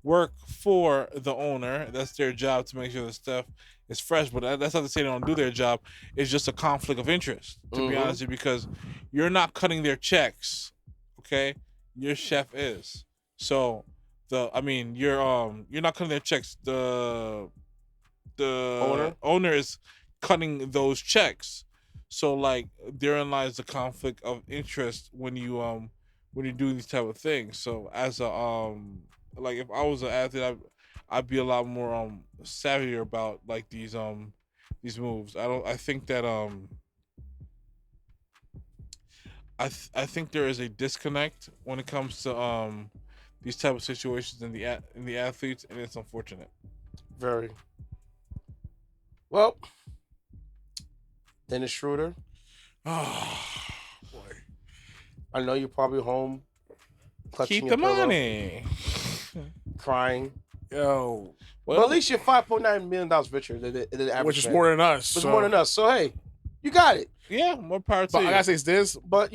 work for the owner. That's their job to make sure the stuff is fresh, but that's not to say they don't do their job. It's just a conflict of interest, to be honest with you, because you're not cutting their checks, okay? Your chef is. So you're not cutting their checks. The owner is cutting those checks. So like therein lies the conflict of interest when you do these type of things. So as a like if I was an athlete, I'd be a lot more savvier about like these moves. I think that I think there is a disconnect when it comes to these type of situations in the athletes, and it's unfortunate. Very. Well, Dennis Schroeder. Oh boy! I know you're probably home. Keep the money. Crying. Yo. Well, at least you're $5.9 million richer than the average. Which is more than us. Which is more than us. So hey, you got it. Yeah, more power to But you. I gotta say it's this. But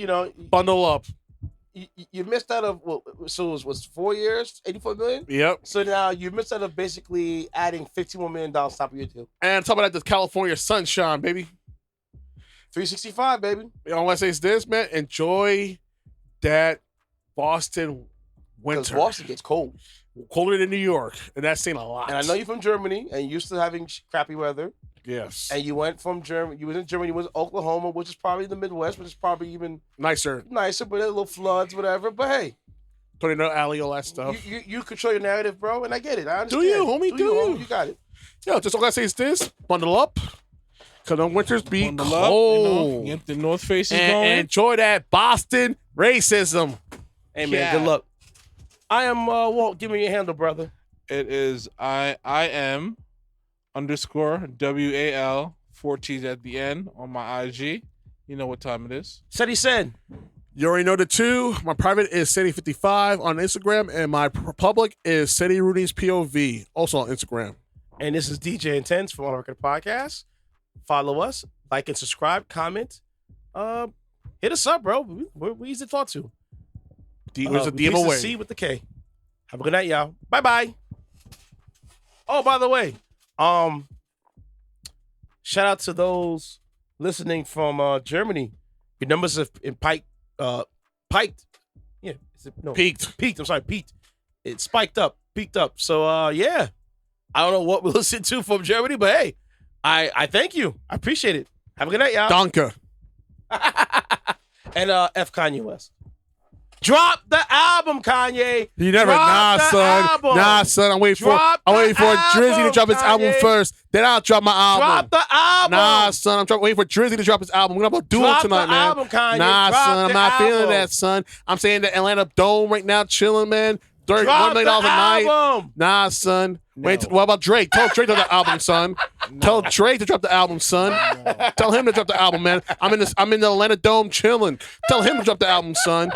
bundle up. you missed out of so it was 4 years, 84 million. Yep. So now you missed out of basically adding $51 million on top of your deal. And talk about that, the California sunshine, baby. 365, baby. All I want to say is this, man. Enjoy that Boston Because winter. Boston gets cold. Colder than New York, and that's saying a lot. And I know you're from Germany and used to having crappy weather. Yes. And you went from Germany. You was in Germany. You was in Oklahoma, which is probably the Midwest, which is probably even nicer, but a little floods, whatever. But hey, Tornado Alley, all that stuff. You control your narrative, bro, and I get it. I understand. Do you, homie? Do you? Homie. You got it. Yo, just all I gotta say is this: bundle up, cause the winters be Bundle cold. up, get the North Faces and going. enjoy that Boston racism. Hey man, good luck. I am Walt. Give me your handle, brother. It is I am _ WAL 4 T's at the end on my IG. You know what time it is. Said he said. You already know the two. My private is City55 on Instagram, and my public is City Rooney's POV, also on Instagram. And this is DJ Intense from On Record Podcast. Follow us, like and subscribe, comment. Hit us up, bro. We're easy to talk to. There's a DM away. C with the K. Have a good night, y'all. Bye bye. Oh, by the way, shout out to those listening from Germany. Your numbers have been piked. Yeah, peaked. I'm sorry, peaked. It spiked up, peaked up. So yeah, I don't know what we listen to from Germany, but hey, I thank you. I appreciate it. Have a good night, y'all. Duncan. And F Kanye West. Drop the album, Kanye. You never, drop nah, son. I'm waiting for Drizzy to drop his album first. Then I'll drop my album. Drop the album. Nah, son. I'm waiting for Drizzy to drop his album. We're gonna do it tonight, man. Album, Kanye. Nah, drop son. I'm not feeling that, son. I'm saying the Atlanta Dome right now, chilling, man. $1 million a night. Nah, son. No. Wait. What about Drake? Tell Drake to drop the album, son. No. Tell Drake to drop the album, son. No. Tell him to drop the album, man. I'm in the Atlanta Dome chilling. Tell him to drop the album, son.